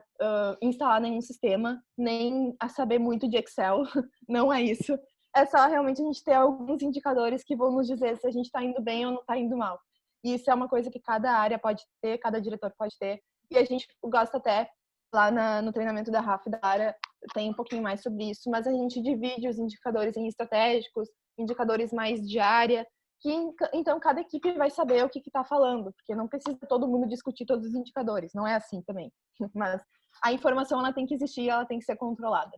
instalar nenhum sistema, nem a saber muito de Excel, não é isso. É só realmente a gente ter alguns indicadores que vão nos dizer se a gente está indo bem ou não está indo mal. E isso é uma coisa que cada área pode ter, cada diretor pode ter. E a gente gosta até, lá no treinamento da Rafa e da área, tem um pouquinho mais sobre isso, mas a gente divide os indicadores em estratégicos, indicadores mais de área, que então cada equipe vai saber o que está falando, porque não precisa todo mundo discutir todos os indicadores, não é assim também. Mas a informação ela tem que existir, ela tem que ser controlada.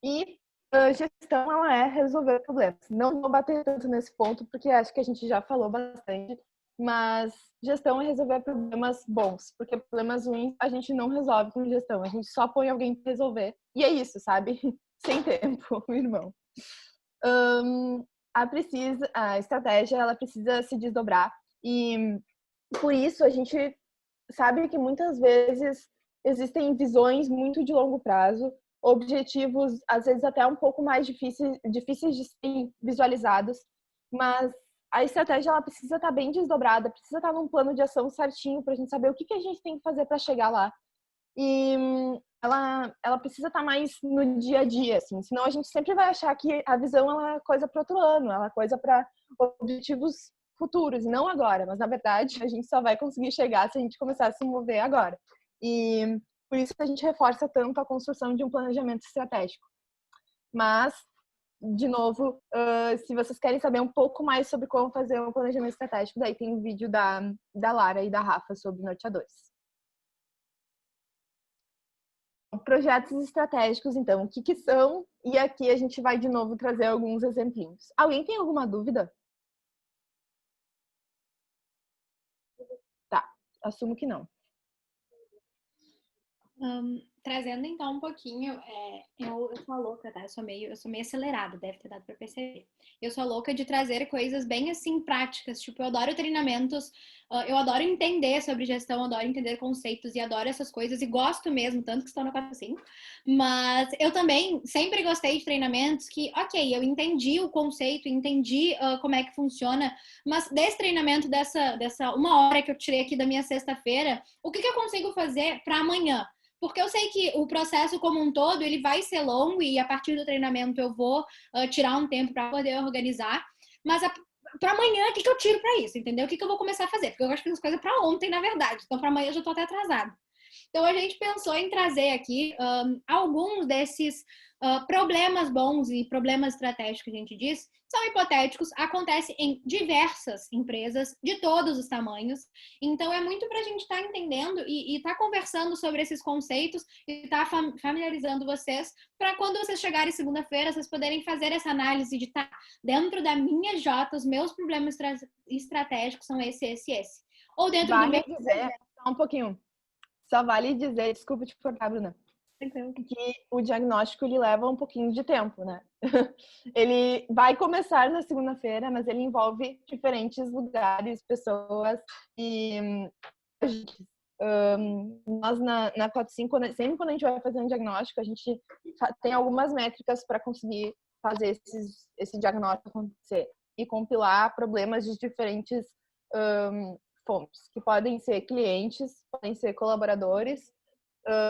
E a gestão ela é resolver problemas. Não vou bater tanto nesse ponto, porque acho que a gente já falou bastante, mas gestão é resolver problemas bons, porque problemas ruins a gente não resolve com gestão, a gente só põe alguém para resolver. E é isso, sabe? Sem tempo, irmão. A estratégia ela precisa se desdobrar e por isso a gente sabe que muitas vezes existem visões muito de longo prazo, objetivos às vezes até um pouco mais difíceis de serem visualizados, mas a estratégia ela precisa estar bem desdobrada, precisa estar num plano de ação certinho para a gente saber o que a gente tem que fazer para chegar lá. E ela precisa estar mais no dia a dia, assim, senão a gente sempre vai achar que a visão ela é coisa para outro ano, ela é coisa para objetivos futuros, e não agora, mas na verdade a gente só vai conseguir chegar se a gente começar a se mover agora. E por isso que a gente reforça tanto a construção de um planejamento estratégico. Mas, de novo, se vocês querem saber um pouco mais sobre como fazer um planejamento estratégico, daí tem um vídeo da Lara e da Rafa sobre norteadores. Projetos estratégicos, então, o que são? E aqui a gente vai de novo trazer alguns exemplinhos. Alguém tem alguma dúvida? Tá, assumo que não. Trazendo então um pouquinho, eu sou louca, tá? Eu sou meio acelerada, deve ter dado pra perceber. Eu sou louca de trazer coisas bem assim práticas, tipo, eu adoro treinamentos, eu adoro entender sobre gestão, adoro entender conceitos e adoro essas coisas e gosto mesmo, tanto que estou no 4/5. Mas eu também sempre gostei de treinamentos que, ok, eu entendi o conceito, entendi como é que funciona, mas desse treinamento, dessa 1 hora que eu tirei aqui da minha sexta-feira, o que eu consigo fazer para amanhã? Porque eu sei que o processo como um todo, ele vai ser longo e a partir do treinamento eu vou tirar um tempo para poder organizar. Mas para amanhã, o que eu tiro para isso, entendeu? O que eu vou começar a fazer? Porque eu gosto de fazer as coisas para ontem, na verdade. Então, para amanhã eu já estou até atrasada. Então, a gente pensou em trazer aqui alguns desses problemas bons e problemas estratégicos que a gente diz, são hipotéticos, acontecem em diversas empresas de todos os tamanhos. Então, é muito para a gente estar entendendo e estar conversando sobre esses conceitos e estar familiarizando vocês para quando vocês chegarem segunda-feira, vocês poderem fazer essa análise de estar dentro da minha Jota, os meus problemas estratégicos são esse. Ou dentro do meu... dizer, só um pouquinho. Só vale dizer, desculpa te cortar, Bruna, que o diagnóstico ele leva um pouquinho de tempo, né? Ele vai começar na segunda-feira, mas ele envolve diferentes lugares, pessoas e Nós na 45, sempre quando a gente vai fazer um diagnóstico, a gente tem algumas métricas para conseguir fazer esse diagnóstico acontecer e compilar problemas de diferentes fontes, que podem ser clientes, podem ser colaboradores,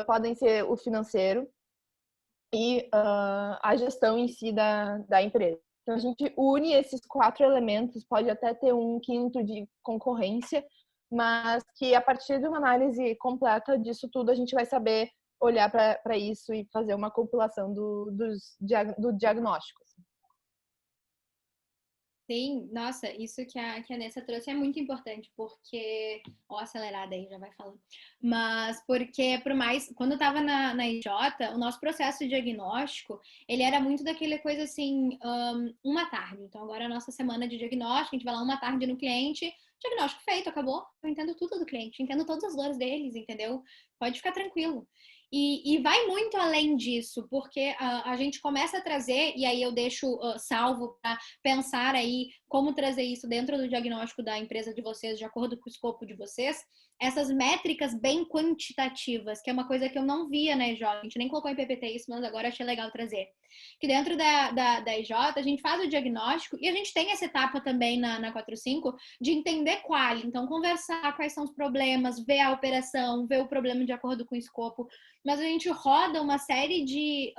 podem ser o financeiro e a gestão em si da empresa. Então, a gente une esses 4 elementos, pode até ter um quinto de concorrência, mas que a partir de uma análise completa disso tudo, a gente vai saber olhar para isso e fazer uma compilação do diagnóstico. Sim, nossa, isso que a Nessa trouxe é muito importante, porque... Ó, acelerada aí, já vai falando. Mas porque, por mais... Quando eu tava na IJ, o nosso processo de diagnóstico, ele era muito daquele coisa assim, uma tarde. Então, agora a nossa semana de diagnóstico, a gente vai lá uma tarde no cliente, diagnóstico feito, acabou. Eu entendo tudo do cliente, entendo todas as dores deles, entendeu? Pode ficar tranquilo. E vai muito além disso, porque a gente começa a trazer, e aí eu deixo salvo para pensar aí como trazer isso dentro do diagnóstico da empresa de vocês, de acordo com o escopo de vocês, essas métricas bem quantitativas, que é uma coisa que eu não via na EJ, a gente nem colocou em PPT isso, mas agora achei legal trazer. Que dentro da EJ, a gente faz o diagnóstico e a gente tem essa etapa também na 45 de entender qual, então conversar quais são os problemas, ver a operação, ver o problema de acordo com o escopo, mas a gente roda uma série de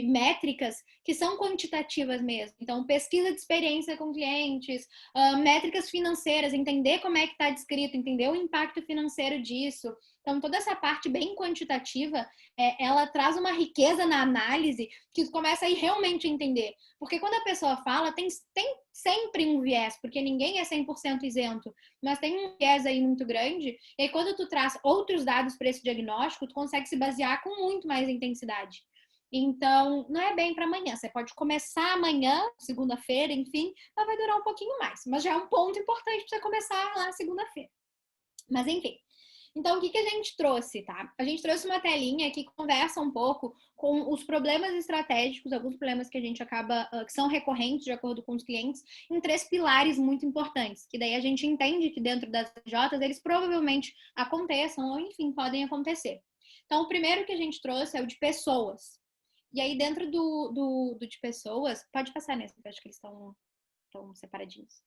métricas que são quantitativas mesmo. Então, pesquisa de experiência com clientes, métricas financeiras, entender como é que está descrito, entender o impacto financeiro disso. Então, toda essa parte bem quantitativa, ela traz uma riqueza na análise que começa a ir realmente entender. Porque quando a pessoa fala, tem sempre um viés, porque ninguém é 100% isento, mas tem um viés aí muito grande, e aí quando tu traz outros dados para esse diagnóstico, tu consegue se basear com muito mais intensidade. Então, não é bem para amanhã. Você pode começar amanhã, segunda-feira, enfim, mas vai durar um pouquinho mais. Mas já é um ponto importante para você começar lá segunda-feira. Mas, enfim. Então, o que a gente trouxe, tá? A gente trouxe uma telinha que conversa um pouco com os problemas estratégicos, alguns problemas que a gente acaba, que são recorrentes de acordo com os clientes, em 3 pilares muito importantes, que daí a gente entende que dentro das J's eles provavelmente aconteçam ou, enfim, podem acontecer. Então, o primeiro que a gente trouxe é o de pessoas. E aí, dentro do de pessoas, pode passar nesse, porque eu acho que eles estão separadinhos.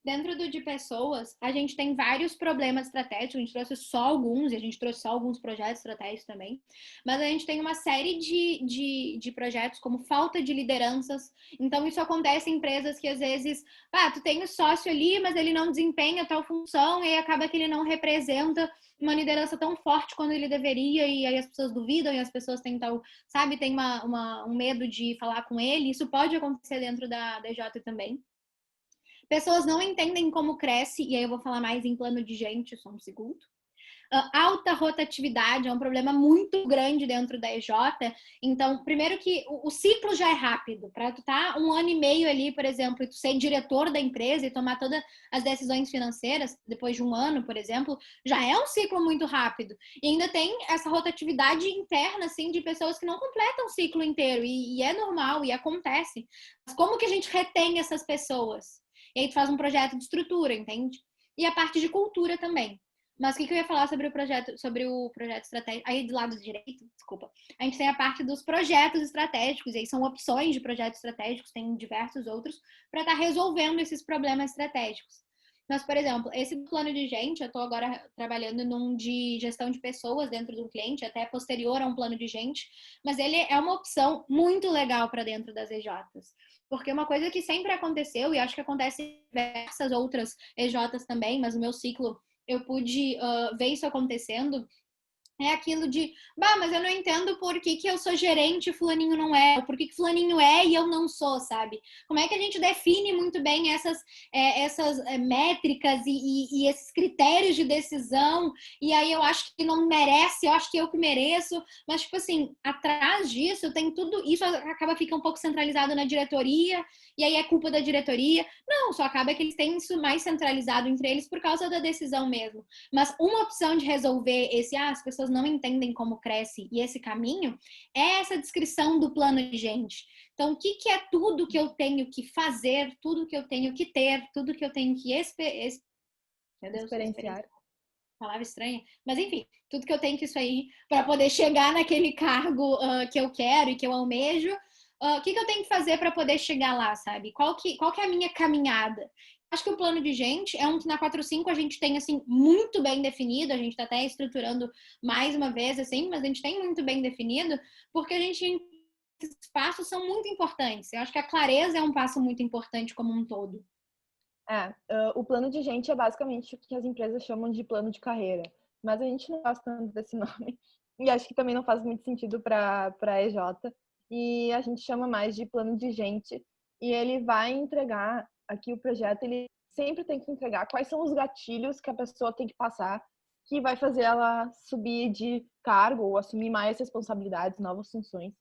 Dentro do de pessoas, a gente tem vários problemas estratégicos, a gente trouxe só alguns, e a gente trouxe só alguns projetos estratégicos também, mas a gente tem uma série de projetos como falta de lideranças. Então, isso acontece em empresas que às vezes, tu tem o sócio ali, mas ele não desempenha tal função, e aí acaba que ele não representa uma liderança tão forte quando ele deveria, e aí as pessoas duvidam, e as pessoas têm sabe, tem um medo de falar com ele. Isso pode acontecer dentro da DJ também. Pessoas não entendem como cresce, e aí eu vou falar mais em plano de gente, só um segundo. Alta rotatividade é um problema muito grande dentro da EJ. Então, primeiro que o ciclo já é rápido. Para tu estar 1 ano e meio ali, por exemplo, e tu ser diretor da empresa e tomar todas as decisões financeiras, depois de 1 ano, por exemplo, já é um ciclo muito rápido. E ainda tem essa rotatividade interna, assim, de pessoas que não completam o ciclo inteiro. E é normal, e acontece. Mas como que a gente retém essas pessoas? E aí tu faz um projeto de estrutura, entende? E a parte de cultura também. Mas o que eu ia falar sobre o projeto estratégico? Aí do lado direito, desculpa. A gente tem a parte dos projetos estratégicos, e aí são opções de projetos estratégicos, tem diversos outros, para estar resolvendo esses problemas estratégicos. Mas, por exemplo, esse plano de gente, eu estou agora trabalhando num de gestão de pessoas dentro do cliente, até posterior a um plano de gente, mas ele é uma opção muito legal para dentro das EJs. Porque uma coisa que sempre aconteceu, e acho que acontece em diversas outras EJs também, mas no meu ciclo eu pude ver isso acontecendo, é aquilo de, mas eu não entendo por que eu sou gerente e fulaninho não é, ou por que fulaninho é e eu não sou, sabe? Como é que a gente define muito bem essas métricas e esses critérios de decisão, e aí eu acho que não merece, eu acho que eu que mereço, mas tipo assim, atrás disso tem tudo, isso acaba ficando um pouco centralizado na diretoria, e aí é culpa da diretoria. Não, só acaba que eles têm isso mais centralizado entre eles por causa da decisão mesmo. Mas uma opção de resolver as pessoas não entendem como cresce e esse caminho é essa descrição do plano de gente. Então, o que é tudo que eu tenho que fazer, tudo que eu tenho que ter, tudo que eu tenho que experienciar. palavra estranha, mas enfim, tudo que eu tenho que isso aí para poder chegar naquele cargo que eu quero e que eu almejo, o que eu tenho que fazer para poder chegar lá, sabe? Qual que é a minha caminhada? Acho que o plano de gente é um que na 45 a gente tem, assim, muito bem definido, a gente está até estruturando mais uma vez, assim, mas a gente tem muito bem definido, porque a gente, esses passos são muito importantes. Eu acho que a clareza é um passo muito importante como um todo. O plano de gente é basicamente o que as empresas chamam de plano de carreira, mas a gente não gosta tanto desse nome, e acho que também não faz muito sentido para a EJ, e a gente chama mais de plano de gente, e ele vai entregar, aqui o projeto, ele sempre tem que entregar quais são os gatilhos que a pessoa tem que passar, que vai fazer ela subir de cargo ou assumir mais responsabilidades, novas funções,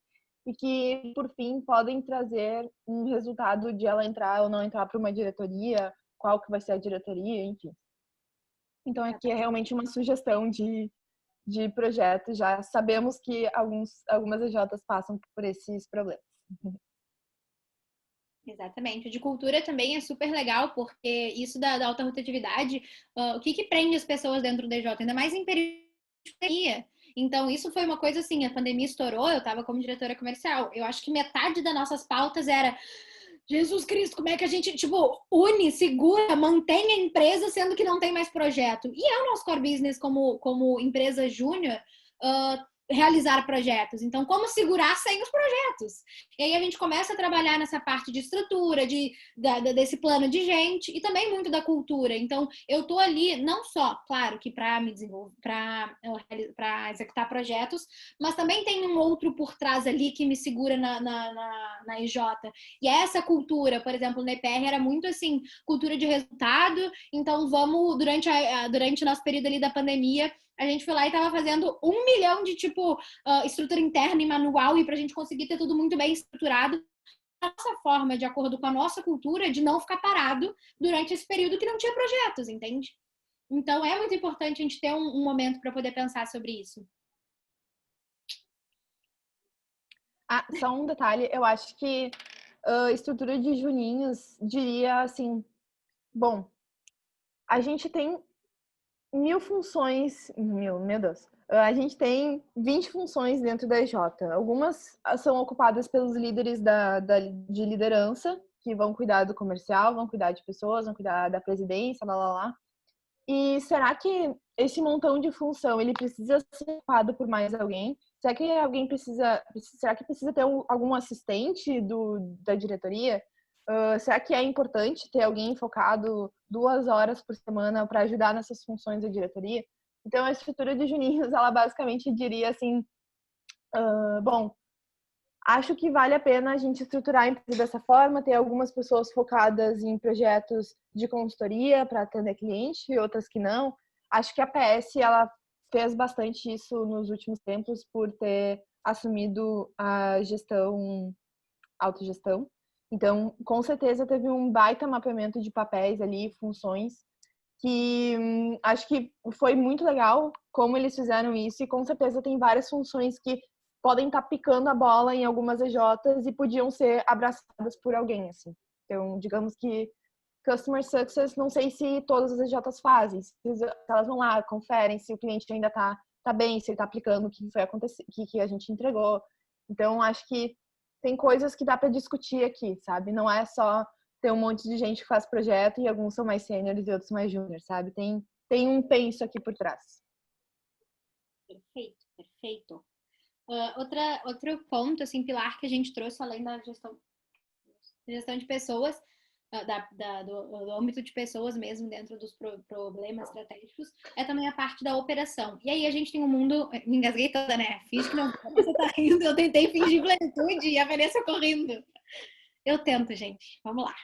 e que, por fim, podem trazer um resultado de ela entrar ou não entrar para uma diretoria, qual que vai ser a diretoria, enfim. Então, aqui é realmente uma sugestão de projeto. Já sabemos que algumas EJs passam por esses problemas. Exatamente. O de cultura também é super legal, porque isso da alta rotatividade, o que prende as pessoas dentro do DJ? Ainda mais em período de pandemia. Então, isso foi uma coisa assim, a pandemia estourou, eu estava como diretora comercial. Eu acho que metade das nossas pautas era Jesus Cristo, como é que a gente, une, segura, mantém a empresa, sendo que não tem mais projeto? E é o nosso core business como empresa júnior, realizar projetos. Então, como segurar sem os projetos? E aí a gente começa a trabalhar nessa parte de estrutura, desse plano de gente e também muito da cultura. Então, eu tô ali não só, claro, que para me desenvolver, para executar projetos, mas também tem um outro por trás ali que me segura na IJ. E essa cultura, por exemplo, na EPR era muito assim, cultura de resultado. Então, durante o nosso período ali da pandemia, a gente foi lá e estava fazendo 1 milhão de, estrutura interna e manual, e para a gente conseguir ter tudo muito bem estruturado. Nossa forma, de acordo com a nossa cultura, de não ficar parado durante esse período que não tinha projetos, entende? Então, é muito importante a gente ter um momento para poder pensar sobre isso. Só um detalhe, eu acho que estrutura de juninhos, diria assim, bom, a gente tem 1000 funções, meu Deus, a gente tem 20 funções dentro da EJ. Algumas são ocupadas pelos líderes de liderança, que vão cuidar do comercial, vão cuidar de pessoas, vão cuidar da presidência, lá. E será que esse montão de função, ele precisa ser ocupado por mais alguém? Será que precisa ter algum assistente da diretoria? Será que é importante ter alguém focado 2 horas por semana para ajudar nessas funções da diretoria? Então, a estrutura de Juninhos, ela basicamente diria assim, bom, acho que vale a pena a gente estruturar a empresa dessa forma, ter algumas pessoas focadas em projetos de consultoria para atender cliente e outras que não. Acho que a PS, ela fez bastante isso nos últimos tempos por ter assumido a autogestão. Então, com certeza teve um baita mapeamento de papéis ali, funções, que acho que foi muito legal como eles fizeram isso, e com certeza tem várias funções que podem estar picando a bola em algumas EJs e podiam ser abraçadas por alguém, assim. Então, digamos que Customer Success, não sei se todas as EJs fazem, se elas vão lá, conferem se o cliente ainda tá bem, se ele tá aplicando o que foi acontecer, que a gente entregou. Então, acho que tem coisas que dá para discutir aqui, sabe? Não é só ter um monte de gente que faz projeto e alguns são mais sêniores e outros mais júniores, sabe? Tem um penso aqui por trás. Perfeito. Outro ponto, assim, pilar que a gente trouxe além da gestão de pessoas, do âmbito de pessoas mesmo dentro dos problemas estratégicos, é também a parte da operação. E aí a gente tem um mundo... Me engasguei toda, né? Fiz que não... Você tá rindo, eu tentei fingir plenitude e a Vanessa correndo. Eu tento, gente. Vamos lá.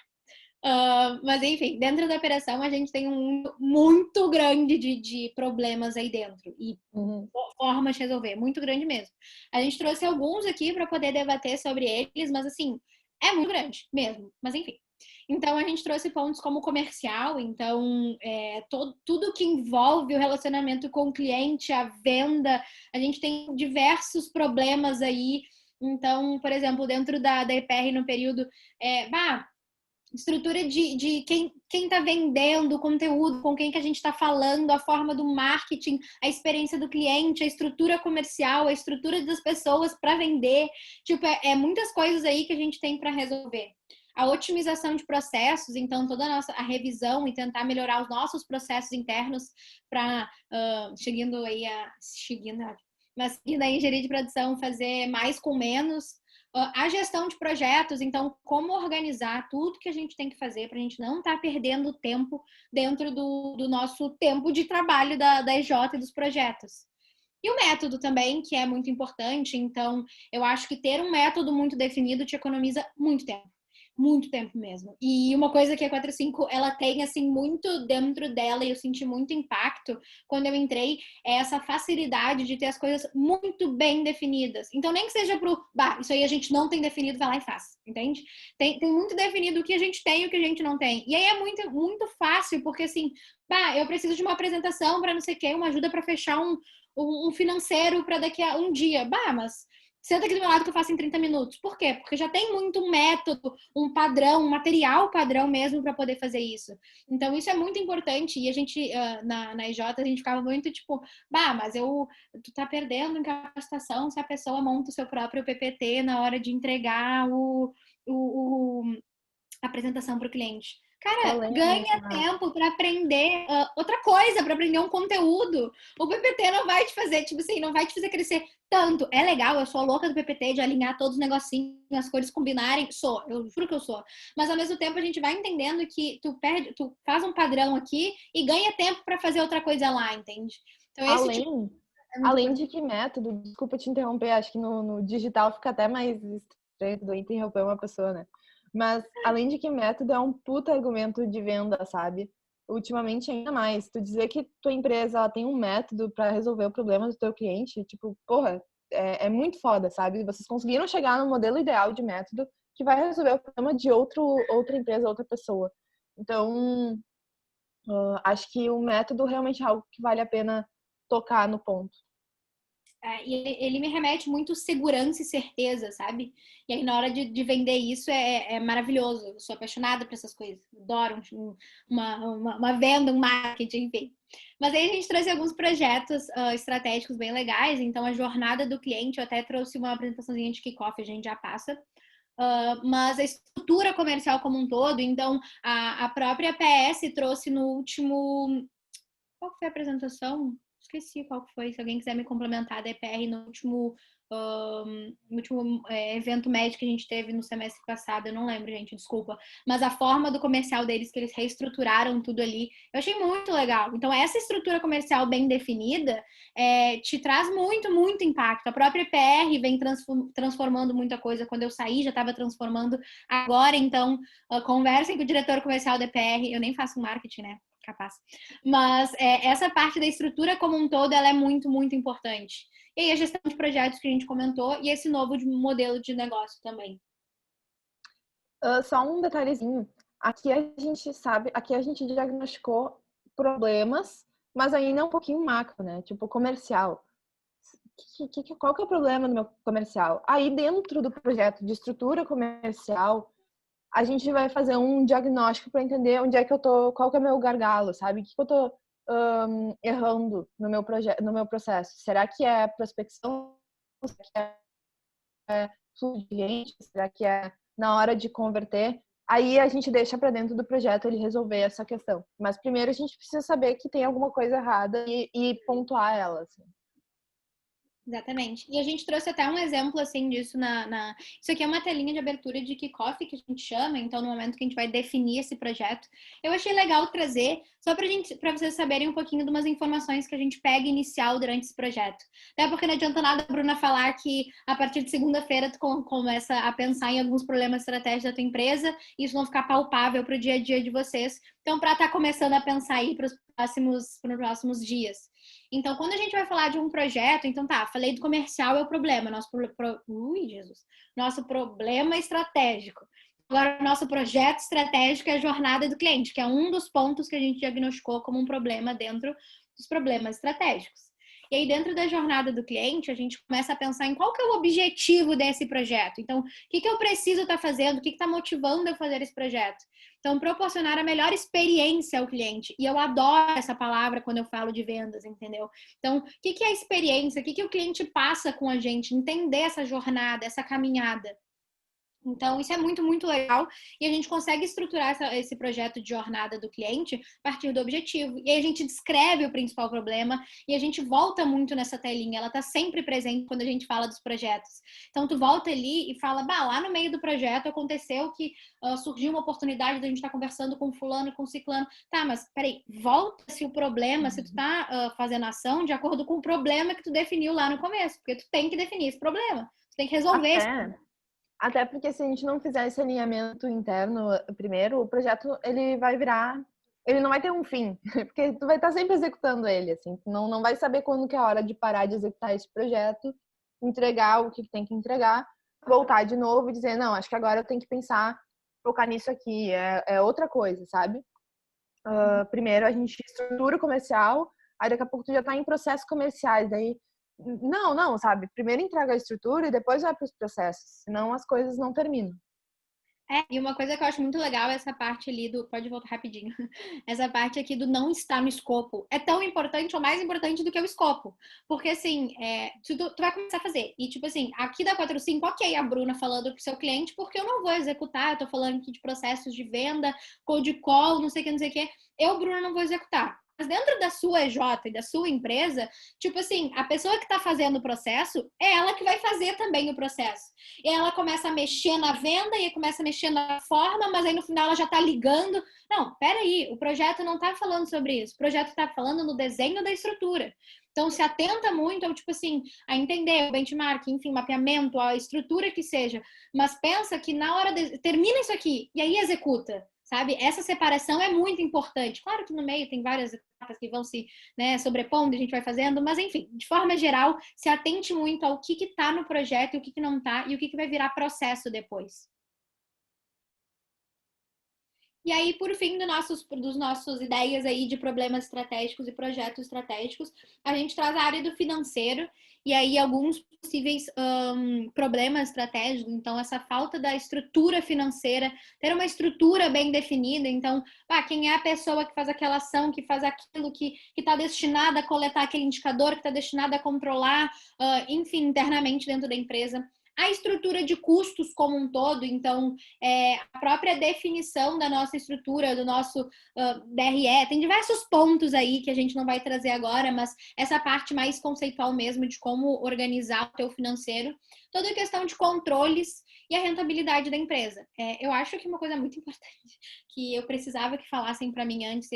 Mas enfim, dentro da operação a gente tem um mundo muito grande de problemas aí dentro e formas de resolver, muito grande mesmo. A gente trouxe alguns aqui para poder debater sobre eles, mas assim, é muito grande mesmo, mas enfim. Então a gente trouxe pontos como comercial, então tudo que envolve o relacionamento com o cliente, a venda, a gente tem diversos problemas aí. Então, por exemplo, dentro da EPR no período, estrutura de quem está vendendo o conteúdo, com quem que a gente está falando, a forma do marketing, a experiência do cliente, a estrutura comercial, a estrutura das pessoas para vender. Tipo, é muitas coisas aí que a gente tem para resolver. A otimização de processos, então toda a revisão e tentar melhorar os nossos processos internos para, seguindo a engenharia de produção, fazer mais com menos. A gestão de projetos, então, como organizar tudo que a gente tem que fazer para a gente não estar perdendo tempo dentro do nosso tempo de trabalho da EJ e dos projetos. E o método também, que é muito importante. Então, eu acho que ter um método muito definido te economiza muito tempo. Muito tempo mesmo. E uma coisa que a 45, ela tem, assim, muito dentro dela, e eu senti muito impacto quando eu entrei, é essa facilidade de ter as coisas muito bem definidas. Então, nem que seja isso aí a gente não tem definido, vai lá e faz, entende? Tem muito definido o que a gente tem e o que a gente não tem. E aí é muito, muito fácil, porque assim, eu preciso de uma apresentação para não sei o quê, uma ajuda para fechar um financeiro para daqui a um dia. Mas senta aqui do meu lado que eu faço em 30 minutos. Por quê? Porque já tem muito um método, um padrão, um material padrão mesmo para poder fazer isso. Então, isso é muito importante. E a gente, na EJ, a gente ficava muito tipo, mas tu tá perdendo em capacitação se a pessoa monta o seu próprio PPT na hora de entregar a apresentação para o cliente. Cara, ganha tempo para aprender outra coisa, para aprender um conteúdo. O PPT não vai te fazer, tipo assim, não vai te fazer crescer tanto. É legal, eu sou a louca do PPT, de alinhar todos os negocinhos, as cores combinarem. Eu juro que eu sou. Mas ao mesmo tempo a gente vai entendendo que tu faz um padrão aqui e ganha tempo para fazer outra coisa lá, entende? Então além de que método, desculpa te interromper, acho que no digital fica até mais estranho do interromper uma pessoa, né? Mas, além de que método é um puta argumento de venda, sabe? Ultimamente, ainda mais. Tu dizer que tua empresa ela tem um método para resolver o problema do teu cliente, tipo, porra, é muito foda, sabe? Vocês conseguiram chegar no modelo ideal de método que vai resolver o problema de outra empresa, outra pessoa. Então, acho que o método realmente é algo que vale a pena tocar no ponto. E ele me remete muito segurança e certeza, sabe? E aí, na hora de vender isso, é maravilhoso. Eu sou apaixonada por essas coisas. Adoro uma venda, um marketing, enfim. Mas aí a gente trouxe alguns projetos estratégicos bem legais. Então, a jornada do cliente, eu até trouxe uma apresentaçãozinha de kickoff, a gente já passa. Mas a estrutura comercial como um todo, então, a própria PS trouxe no último... Qual foi a apresentação? Esqueci qual que foi. Se alguém quiser me complementar da EPR no último evento médico que a gente teve no semestre passado, eu não lembro, gente, desculpa. Mas a forma do comercial deles, que eles reestruturaram tudo ali, eu achei muito legal. Então, essa estrutura comercial bem definida te traz muito, muito impacto. A própria EPR vem transformando muita coisa. Quando eu saí, já estava transformando. Agora, então, conversem com o diretor comercial da EPR. Eu nem faço marketing, né? Capaz. Mas essa parte da estrutura como um todo, ela é muito, muito importante. E aí a gestão de projetos que a gente comentou e esse novo modelo de negócio também. Só um detalhezinho. Aqui a gente diagnosticou problemas, mas ainda é um pouquinho macro, né? Tipo, comercial. Qual que é o problema do meu comercial? Aí dentro do projeto de estrutura comercial, a gente vai fazer um diagnóstico para entender onde é que eu tô, qual que é o meu gargalo, sabe? O que eu tô errando no meu projeto, no meu processo. Será que é prospecção? Será que é fluxo de cliente? Será que é na hora de converter? Aí a gente deixa para dentro do projeto ele resolver essa questão. Mas primeiro a gente precisa saber que tem alguma coisa errada e pontuar ela, assim. Exatamente. E a gente trouxe até um exemplo, assim, disso Isso aqui é uma telinha de abertura de kickoff, que a gente chama, então no momento que a gente vai definir esse projeto. Eu achei legal trazer, só para vocês saberem um pouquinho de umas informações que a gente pega inicial durante esse projeto. Até porque não adianta nada a Bruna falar que a partir de segunda-feira tu começa a pensar em alguns problemas estratégicos da tua empresa e isso não ficar palpável para o dia a dia de vocês. Então, para estar começando a pensar aí para os próximos dias. Então, quando a gente vai falar de um projeto, então falei do comercial é o problema, nosso problema estratégico. Agora, o nosso projeto estratégico é a jornada do cliente, que é um dos pontos que a gente diagnosticou como um problema dentro dos problemas estratégicos. E aí, dentro da jornada do cliente, a gente começa a pensar em qual que é o objetivo desse projeto. Então, o que eu preciso estar fazendo? O que está motivando eu fazer esse projeto? Então, proporcionar a melhor experiência ao cliente. E eu adoro essa palavra quando eu falo de vendas, entendeu? Então, o que é a experiência? O que o cliente passa com a gente? Entender essa jornada, essa caminhada. Então, isso é muito, muito legal e a gente consegue estruturar esse projeto de jornada do cliente a partir do objetivo. E aí a gente descreve o principal problema e a gente volta muito nessa telinha, ela está sempre presente quando a gente fala dos projetos. Então, tu volta ali e fala, lá no meio do projeto aconteceu que surgiu uma oportunidade de a gente estar conversando com fulano, com ciclano. Tá, mas peraí, volta-se o problema, se tu tá fazendo ação de acordo com o problema que tu definiu lá no começo, porque tu tem que definir esse problema, tu tem que resolver esse problema. Até porque se a gente não fizer esse alinhamento interno primeiro, o projeto ele vai virar, ele não vai ter um fim, porque tu vai estar sempre executando ele, assim, tu não vai saber quando que é a hora de parar de executar esse projeto, entregar o que tem que entregar, voltar de novo e dizer, não, acho que agora eu tenho que pensar, focar nisso aqui, é outra coisa, sabe? Primeiro a gente estrutura o comercial, aí daqui a pouco tu já tá em processos comerciais, daí não, sabe? Primeiro entrega a estrutura e depois vai para os processos, senão as coisas não terminam. E uma coisa que eu acho muito legal é essa parte ali do... Pode voltar rapidinho. Essa parte aqui do não estar no escopo. É tão importante ou mais importante do que o escopo. Porque, assim, tu vai começar a fazer. E, tipo assim, aqui da 45, ok, a Bruna falando pro seu cliente, porque eu não vou executar. Eu tô falando aqui de processos de venda, cold call, não sei o que. Eu, Bruna, não vou executar. Mas dentro da sua EJ e da sua empresa, tipo assim, a pessoa que está fazendo o processo é ela que vai fazer também o processo. E ela começa a mexer na venda e começa a mexer na forma, mas aí no final ela já está ligando. Não, peraí, o projeto não está falando sobre isso. O projeto está falando no desenho da estrutura. Então, se atenta muito ao, tipo assim, a entender o benchmark, enfim, mapeamento, a estrutura que seja. Mas pensa que na hora termina isso aqui e aí executa. Sabe? Essa separação é muito importante. Claro que no meio tem várias etapas que vão se sobrepondo, a gente vai fazendo, mas enfim, de forma geral, se atente muito ao que está no projeto e o que não está e o que vai virar processo depois. E aí, por fim, dos nossos ideias aí de problemas estratégicos e projetos estratégicos, a gente traz a área do financeiro e aí alguns possíveis problemas estratégicos. Então, essa falta da estrutura financeira, ter uma estrutura bem definida. Então, quem é a pessoa que faz aquela ação, que faz aquilo, que está destinada a coletar aquele indicador, que está destinada a controlar, enfim, internamente dentro da empresa. A estrutura de custos como um todo, então, a própria definição da nossa estrutura, do nosso DRE, tem diversos pontos aí que a gente não vai trazer agora, mas essa parte mais conceitual mesmo de como organizar o teu financeiro, toda a questão de controles e a rentabilidade da empresa. Eu acho que uma coisa muito importante que eu precisava que falassem para mim antes,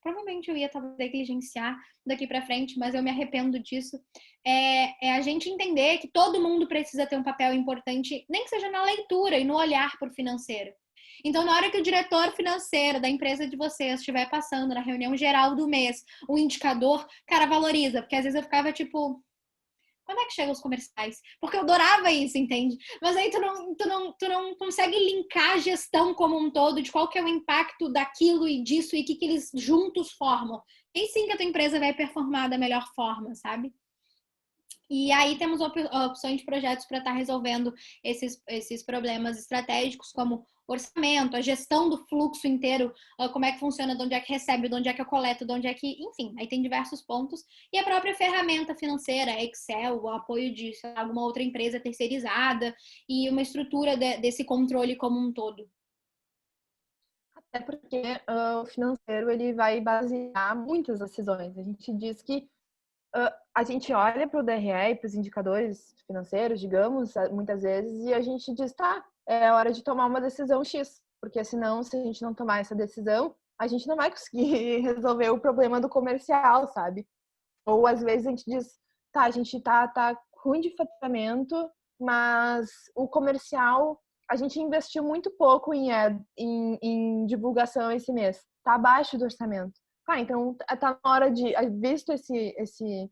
provavelmente eu ia talvez negligenciar daqui para frente, mas eu me arrependo disso, é a gente entender que todo mundo precisa ter um papel importante, nem que seja na leitura e no olhar para o financeiro. Então, na hora que o diretor financeiro da empresa de vocês estiver passando na reunião geral do mês o indicador, cara, valoriza, porque às vezes eu ficava tipo, quando é que chegam os comerciais? Porque eu adorava isso, entende? Mas aí tu não consegue linkar a gestão como um todo, de qual que é o impacto daquilo e disso e o que eles juntos formam. E sim que a tua empresa vai performar da melhor forma, sabe? E aí temos opções de projetos para estar resolvendo esses problemas estratégicos, como orçamento, a gestão do fluxo inteiro, como é que funciona, de onde é que recebe, de onde é que eu coleto, de onde é que... Enfim, aí tem diversos pontos. E a própria ferramenta financeira, Excel, o apoio de alguma outra empresa terceirizada e uma estrutura desse controle como um todo. Até porque o financeiro ele vai basear muitas decisões. A gente diz que a gente olha para o DRE e para os indicadores financeiros, digamos, muitas vezes, e a gente diz, tá, é hora de tomar uma decisão X, porque senão, se a gente não tomar essa decisão, a gente não vai conseguir resolver o problema do comercial, sabe? Ou às vezes a gente diz, tá, a gente tá ruim de faturamento, mas o comercial, a gente investiu muito pouco em divulgação esse mês, tá abaixo do orçamento. Então tá na hora de, visto esse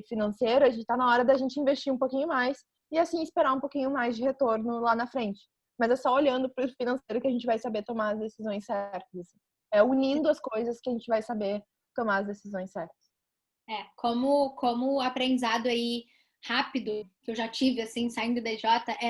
financeiro, a gente tá na hora da gente investir um pouquinho mais e assim esperar um pouquinho mais de retorno lá na frente. Mas é só olhando para o financeiro que a gente vai saber tomar as decisões certas. Assim. É unindo as coisas que a gente vai saber tomar as decisões certas. Como aprendizado aí rápido, que eu já tive, assim, saindo da EJ,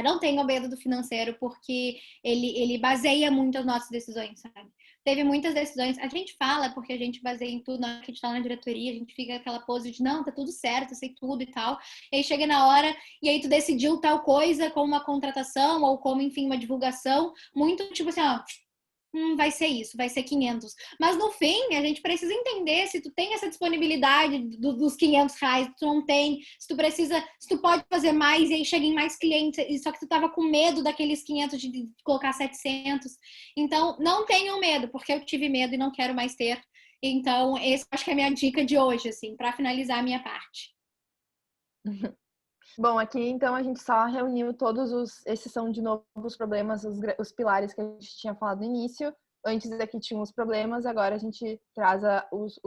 não tenha medo do financeiro, porque ele baseia muito as nossas decisões, sabe? Teve muitas decisões, a gente fala porque a gente baseia em tudo, na hora que a gente tá na diretoria, a gente fica aquela pose de, não, tá tudo certo, eu sei tudo e tal, e aí chega na hora, e aí tu decidiu tal coisa, como uma contratação, ou como, enfim, uma divulgação, muito tipo assim, ó, vai ser isso, vai ser 500. Mas no fim, a gente precisa entender se tu tem essa disponibilidade dos 500 reais, se tu não tem, se tu pode fazer mais e aí chega em mais clientes, só que tu tava com medo daqueles 500 de colocar 700. Então, não tenham medo, porque eu tive medo e não quero mais ter. Então, esse acho que é a minha dica de hoje, assim, para finalizar a minha parte. Bom, aqui então a gente só reuniu esses são de novo os problemas, os pilares que a gente tinha falado no início. Antes aqui tinham os problemas, agora a gente traz os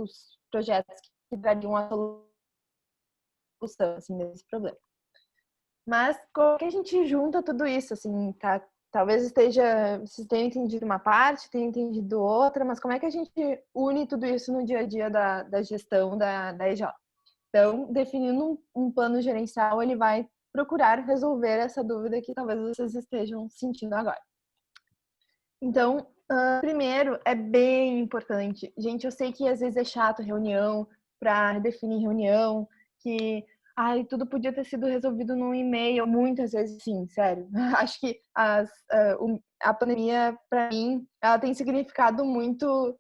projetos que dariam a solução, assim, desse problema. Mas como que a gente junta tudo isso, assim, tá? Talvez vocês tenham entendido uma parte, tenham entendido outra, mas como é que a gente une tudo isso no dia a dia da gestão da EJ? Então, definindo um plano gerencial, ele vai procurar resolver essa dúvida que talvez vocês estejam sentindo agora. Então, primeiro, é bem importante. Gente, eu sei que às vezes é chato reunião, para definir reunião, que tudo podia ter sido resolvido num e-mail, muitas vezes sim, sério. Acho que a pandemia, para mim, ela tem significado muito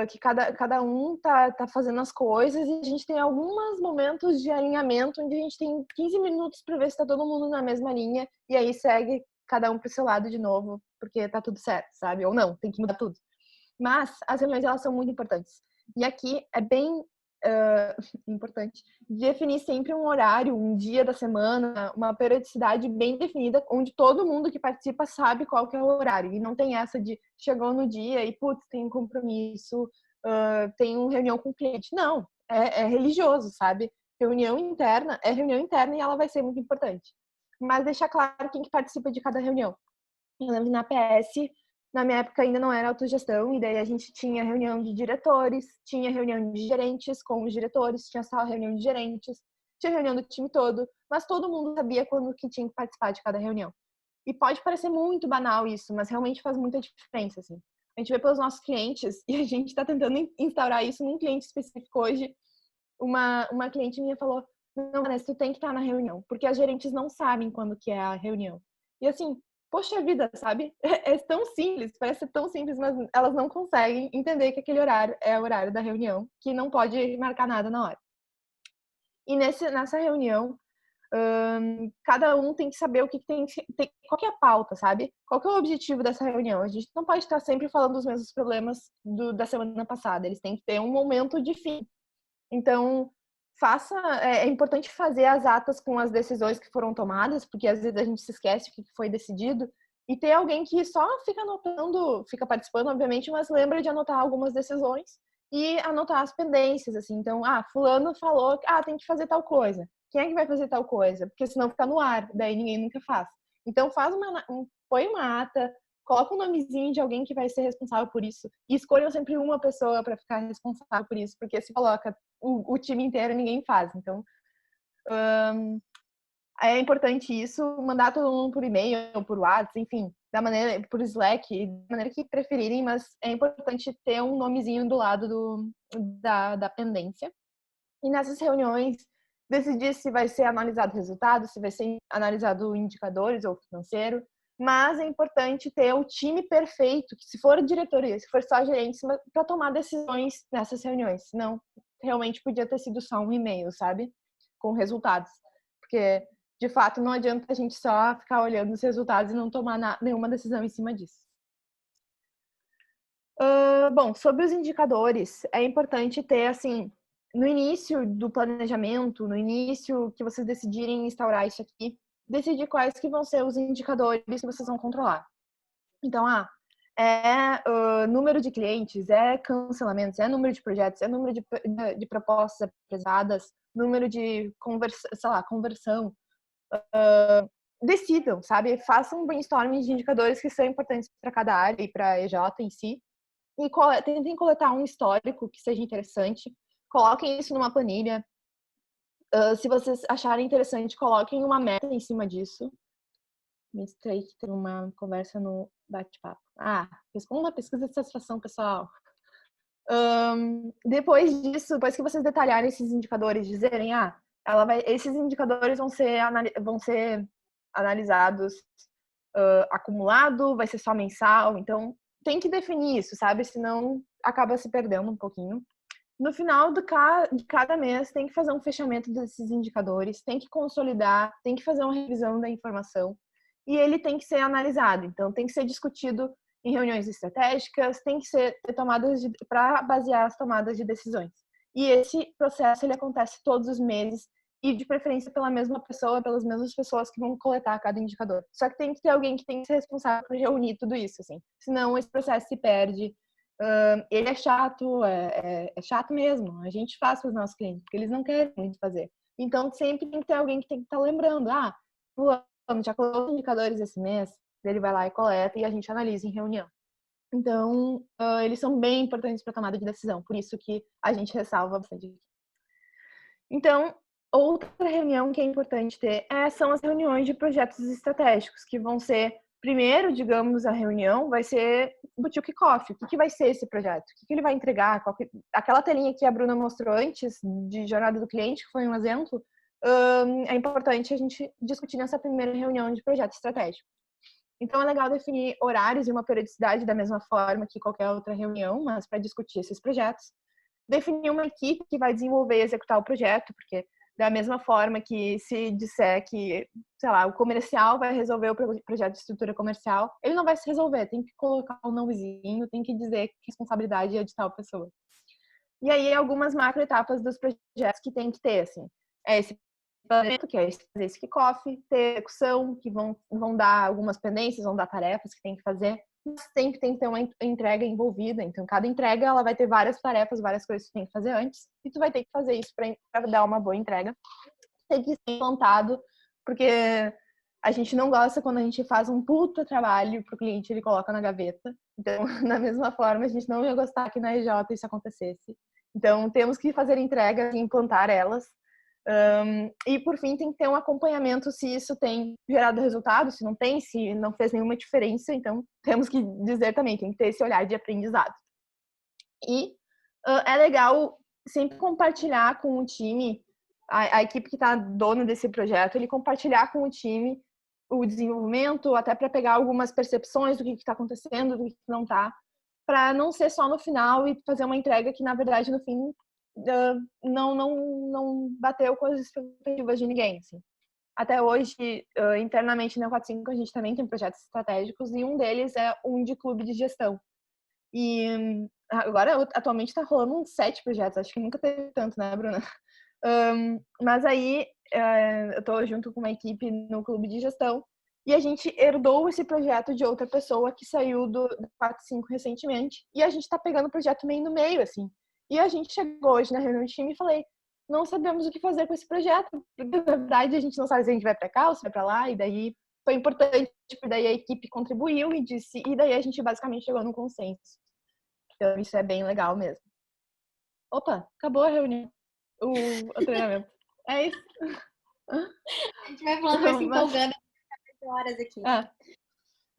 que cada um tá fazendo as coisas e a gente tem alguns momentos de alinhamento onde a gente tem 15 minutos para ver se tá todo mundo na mesma linha e aí segue cada um pro seu lado de novo, porque tá tudo certo, sabe? Ou não, tem que mudar tudo. Mas as reuniões, elas são muito importantes. E aqui é bem importante definir sempre um horário, um dia da semana, uma periodicidade bem definida, onde todo mundo que participa sabe qual que é o horário. E não tem essa de chegou no dia e, putz, tem um compromisso, tem uma reunião com o cliente. Não, é religioso, sabe? Reunião interna é reunião interna e ela vai ser muito importante. Mas deixar claro quem que participa de cada reunião. Eu lembro que na PS, na minha época ainda não era autogestão, e daí a gente tinha reunião de diretores, tinha reunião de gerentes com os diretores, tinha só reunião de gerentes, tinha reunião do time todo, mas todo mundo sabia quando que tinha que participar de cada reunião. E pode parecer muito banal isso, mas realmente faz muita diferença, assim. A gente vê pelos nossos clientes, e a gente está tentando instaurar isso num cliente específico hoje. Uma cliente minha falou, não, Vanessa, tu tem que estar na reunião, porque as gerentes não sabem quando que é a reunião. E assim, poxa vida, sabe? É tão simples, parece ser tão simples, mas elas não conseguem entender que aquele horário é o horário da reunião, que não pode marcar nada na hora. E nessa reunião, cada um tem que saber o que tem, qual que é a pauta, sabe? Qual que é o objetivo dessa reunião? A gente não pode estar sempre falando dos mesmos problemas da semana passada, eles têm que ter um momento de fim. Então, é importante fazer as atas com as decisões que foram tomadas, porque às vezes a gente se esquece o que foi decidido, e ter alguém que só fica anotando, fica participando, obviamente, mas lembra de anotar algumas decisões e anotar as pendências, assim. Então, fulano falou que tem que fazer tal coisa. Quem é que vai fazer tal coisa? Porque senão fica no ar, daí ninguém nunca faz. Então, põe uma ata, coloca um nomezinho de alguém que vai ser responsável por isso. E escolham sempre uma pessoa para ficar responsável por isso, porque se coloca o time inteiro, ninguém faz. Então, é importante isso, mandar todo mundo por e-mail, por WhatsApp, enfim, por Slack, da maneira que preferirem, mas é importante ter um nomezinho do lado da pendência. E nessas reuniões, decidir se vai ser analisado o resultado, se vai ser analisado indicadores ou financeiro, mas é importante ter o time perfeito, que se for diretoria, se for só gerente, para tomar decisões nessas reuniões. Senão, realmente podia ter sido só um e-mail, sabe? Com resultados. Porque, de fato, não adianta a gente só ficar olhando os resultados e não tomar nenhuma decisão em cima disso. Bom, sobre os indicadores, é importante ter, assim, no início do planejamento, no início que vocês decidirem instaurar isso aqui, decidir quais que vão ser os indicadores que vocês vão controlar. Então, número de clientes, é cancelamentos, é número de projetos, é número de propostas apresentadas, número de conversão. Decidam, sabe? Façam um brainstorming de indicadores que são importantes para cada área e para a EJ em si. E tentem coletar um histórico que seja interessante. coloquem isso numa planilha. Se vocês acharem interessante, coloquem uma meta em cima disso. Me distraí que tem uma conversa no bate-papo. Responda a pesquisa de satisfação, pessoal. Depois disso, depois que vocês detalharem esses indicadores, dizerem, esses indicadores vão ser analisados acumulado, vai ser só mensal, então tem que definir isso, sabe? Senão acaba se perdendo um pouquinho. No final de cada mês, tem que fazer um fechamento desses indicadores, tem que consolidar, tem que fazer uma revisão da informação e ele tem que ser analisado. Então, tem que ser discutido em reuniões estratégicas, tem que ser tomadas para basear as tomadas de decisões. E esse processo ele acontece todos os meses e de preferência pela mesma pessoa, pelas mesmas pessoas que vão coletar cada indicador. Só que tem que ter alguém que tem que ser responsável por reunir tudo isso, assim. Senão esse processo se perde. Ele é chato, é chato mesmo. A gente faz para os nossos clientes, porque eles não querem muito fazer. Então, sempre tem que ter alguém que tem que estar lembrando. Fulano já colocou os indicadores esse mês, ele vai lá e coleta e a gente analisa em reunião. Então, eles são bem importantes para a tomada de decisão, por isso que a gente ressalva bastante. Então, outra reunião que é importante ter são as reuniões de projetos estratégicos, que vão ser, primeiro, digamos, a reunião vai ser o kickoff. O que vai ser esse projeto? O que ele vai entregar? Aquela telinha que a Bruna mostrou antes, de jornada do cliente, que foi um exemplo, é importante a gente discutir nessa primeira reunião de projeto estratégico. Então, é legal definir horários e uma periodicidade da mesma forma que qualquer outra reunião, mas para discutir esses projetos. Definir uma equipe que vai desenvolver e executar o projeto, porque da mesma forma que se disser que, sei lá, o comercial vai resolver o projeto de estrutura comercial, ele não vai se resolver, tem que colocar um nãozinho, tem que dizer que a responsabilidade é de tal pessoa. E aí, algumas macroetapas dos projetos que tem que ter, assim, esse planejamento, que é fazer esse kickoff, ter execução, que vão dar algumas pendências, vão dar tarefas que tem que fazer. Sempre tem que ter uma entrega envolvida, então cada entrega ela vai ter várias tarefas, várias coisas que tu tem que fazer antes, e tu vai ter que fazer isso para dar uma boa entrega. Tem que ser implantado, porque a gente não gosta quando a gente faz um puta trabalho pro cliente, ele coloca na gaveta. Então, da mesma forma, a gente não ia gostar que na EJ isso acontecesse. Então, temos que fazer entregas e implantar elas. E por fim tem que ter um acompanhamento se isso tem gerado resultado, se não tem, se não fez nenhuma diferença, então temos que dizer também, tem que ter esse olhar de aprendizado. E é legal sempre compartilhar com o time, a equipe que está dona desse projeto, ele compartilhar com o time o desenvolvimento, até para pegar algumas percepções do que está acontecendo, do que não está, para não ser só no final e fazer uma entrega que na verdade no fim não bateu com as expectativas de ninguém, assim. Até hoje, internamente na 45 a gente também tem projetos estratégicos e um deles é um de clube de gestão. E agora, atualmente, está rolando uns 7 projetos, acho que nunca teve tanto, né, Bruna? Mas aí, eu tô junto com uma equipe no clube de gestão e a gente herdou esse projeto de outra pessoa que saiu do 45 recentemente e a gente tá pegando o projeto meio no meio, assim. E a gente chegou hoje na reunião de time e falei, não sabemos o que fazer com esse projeto, porque na verdade a gente não sabe se a gente vai para cá ou se vai para lá, e daí foi importante, porque daí a equipe contribuiu e disse, e daí a gente basicamente chegou num consenso. Então isso é bem legal mesmo. Opa, acabou a reunião, o treinamento. É isso. A gente vai falando, vai se empolgando horas aqui.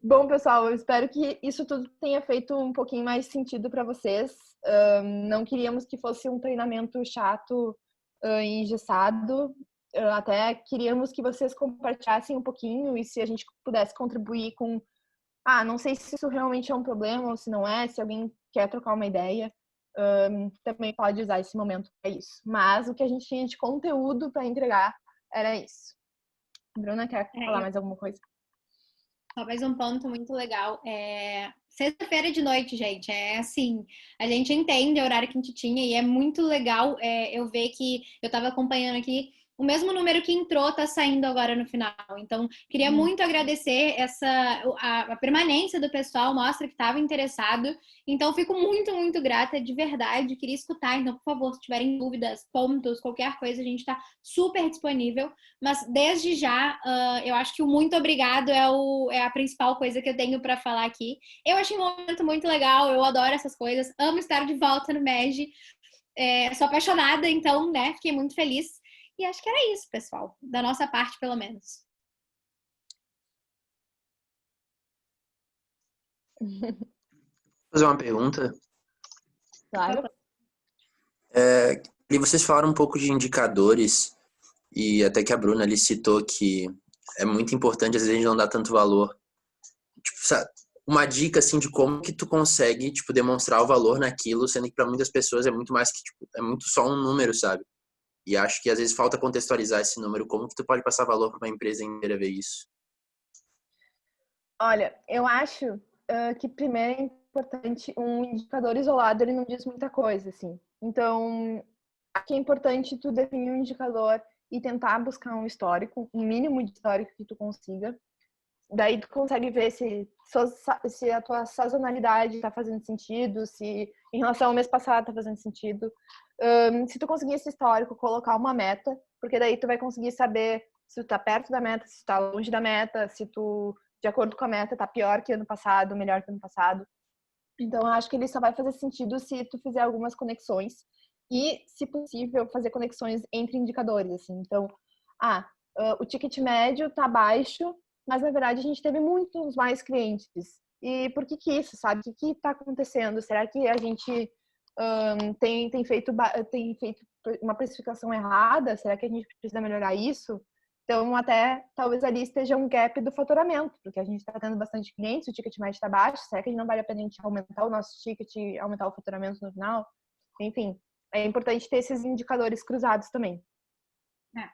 Bom, pessoal, eu espero que isso tudo tenha feito um pouquinho mais sentido para vocês. Não queríamos que fosse um treinamento chato e engessado. Até queríamos que vocês compartilhassem um pouquinho e se a gente pudesse contribuir com... não sei se isso realmente é um problema ou se não é, se alguém quer trocar uma ideia, também pode usar esse momento para isso. Mas o que a gente tinha de conteúdo para entregar era isso. Bruna, quer falar mais alguma coisa? Talvez um ponto muito legal sexta-feira de noite, gente, assim, a gente entende o horário que a gente tinha e é muito legal eu ver que eu tava acompanhando aqui, o mesmo número que entrou tá saindo agora no final, então queria muito agradecer a permanência do pessoal, mostra que estava interessado, então fico muito, muito grata, de verdade, queria escutar, então por favor, se tiverem dúvidas, pontos, qualquer coisa, a gente tá super disponível, mas desde já, eu acho que o muito obrigado é a principal coisa que eu tenho para falar aqui. Eu achei um momento muito legal, eu adoro essas coisas, amo estar de volta no MEG. Sou apaixonada, então, né, fiquei muito feliz. E acho que era isso, pessoal, da nossa parte, pelo menos. Fazer uma pergunta. Claro. E vocês falaram um pouco de indicadores e até que a Bruna ali citou que é muito importante, às vezes a gente não dá tanto valor. Tipo, uma dica assim de como que tu consegue, tipo, demonstrar o valor naquilo, sendo que para muitas pessoas é muito mais que, tipo, é muito só um número, sabe? E acho que às vezes falta contextualizar esse número. Como que tu pode passar valor para uma empresa inteira ver isso? Olha, eu acho que primeiro é importante um indicador isolado, ele não diz muita coisa, assim. Então, aqui é importante tu definir um indicador e tentar buscar um histórico, um mínimo de histórico que tu consiga. Daí tu consegue ver se a tua sazonalidade está fazendo sentido, se em relação ao mês passado está fazendo sentido. Se tu conseguir esse histórico, colocar uma meta, porque daí tu vai conseguir saber se tu tá perto da meta, se tu tá longe da meta, se tu, de acordo com a meta, tá pior que ano passado, melhor que ano passado. Então, eu acho que ele só vai fazer sentido se tu fizer algumas conexões e, se possível, fazer conexões entre indicadores, assim. Então, o ticket médio tá baixo, mas na verdade a gente teve muitos mais clientes. E por que que isso, sabe? O que tá acontecendo? Será que a gente tem feito uma precificação errada? Será que a gente precisa melhorar isso? Então, até talvez ali esteja um gap do faturamento, porque a gente está tendo bastante clientes, o ticket médio está baixo, será que não vale a pena a gente aumentar o nosso ticket e aumentar o faturamento no final? Enfim, é importante ter esses indicadores cruzados também.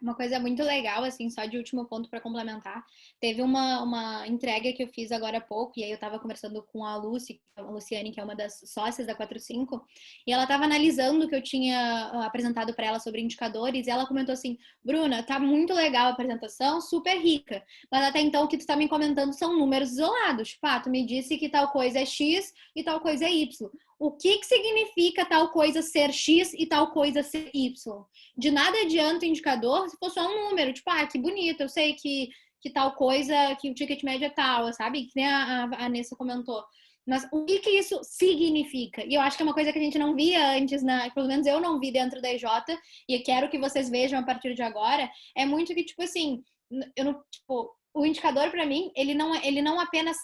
Uma coisa muito legal, assim, só de último ponto para complementar. Teve uma entrega que eu fiz agora há pouco, e aí eu estava conversando com a Luciane, que é uma das sócias da 45, e ela estava analisando o que eu tinha apresentado para ela sobre indicadores, e ela comentou assim: Bruna, tá muito legal a apresentação, super rica, mas até então o que tu tá me comentando são números isolados. Tipo, tu me disse que tal coisa é X e tal coisa é Y. O que significa tal coisa ser X e tal coisa ser Y? De nada adianta o indicador se for só um número, tipo, que bonito, eu sei que tal coisa, que o ticket médio é tal, sabe? Que nem a Nessa comentou. Mas o que isso significa? E eu acho que é uma coisa que a gente não via antes, pelo menos eu não vi dentro da EJ, e eu quero que vocês vejam a partir de agora, é muito que, tipo assim, eu não, tipo, o indicador para mim, ele não apenas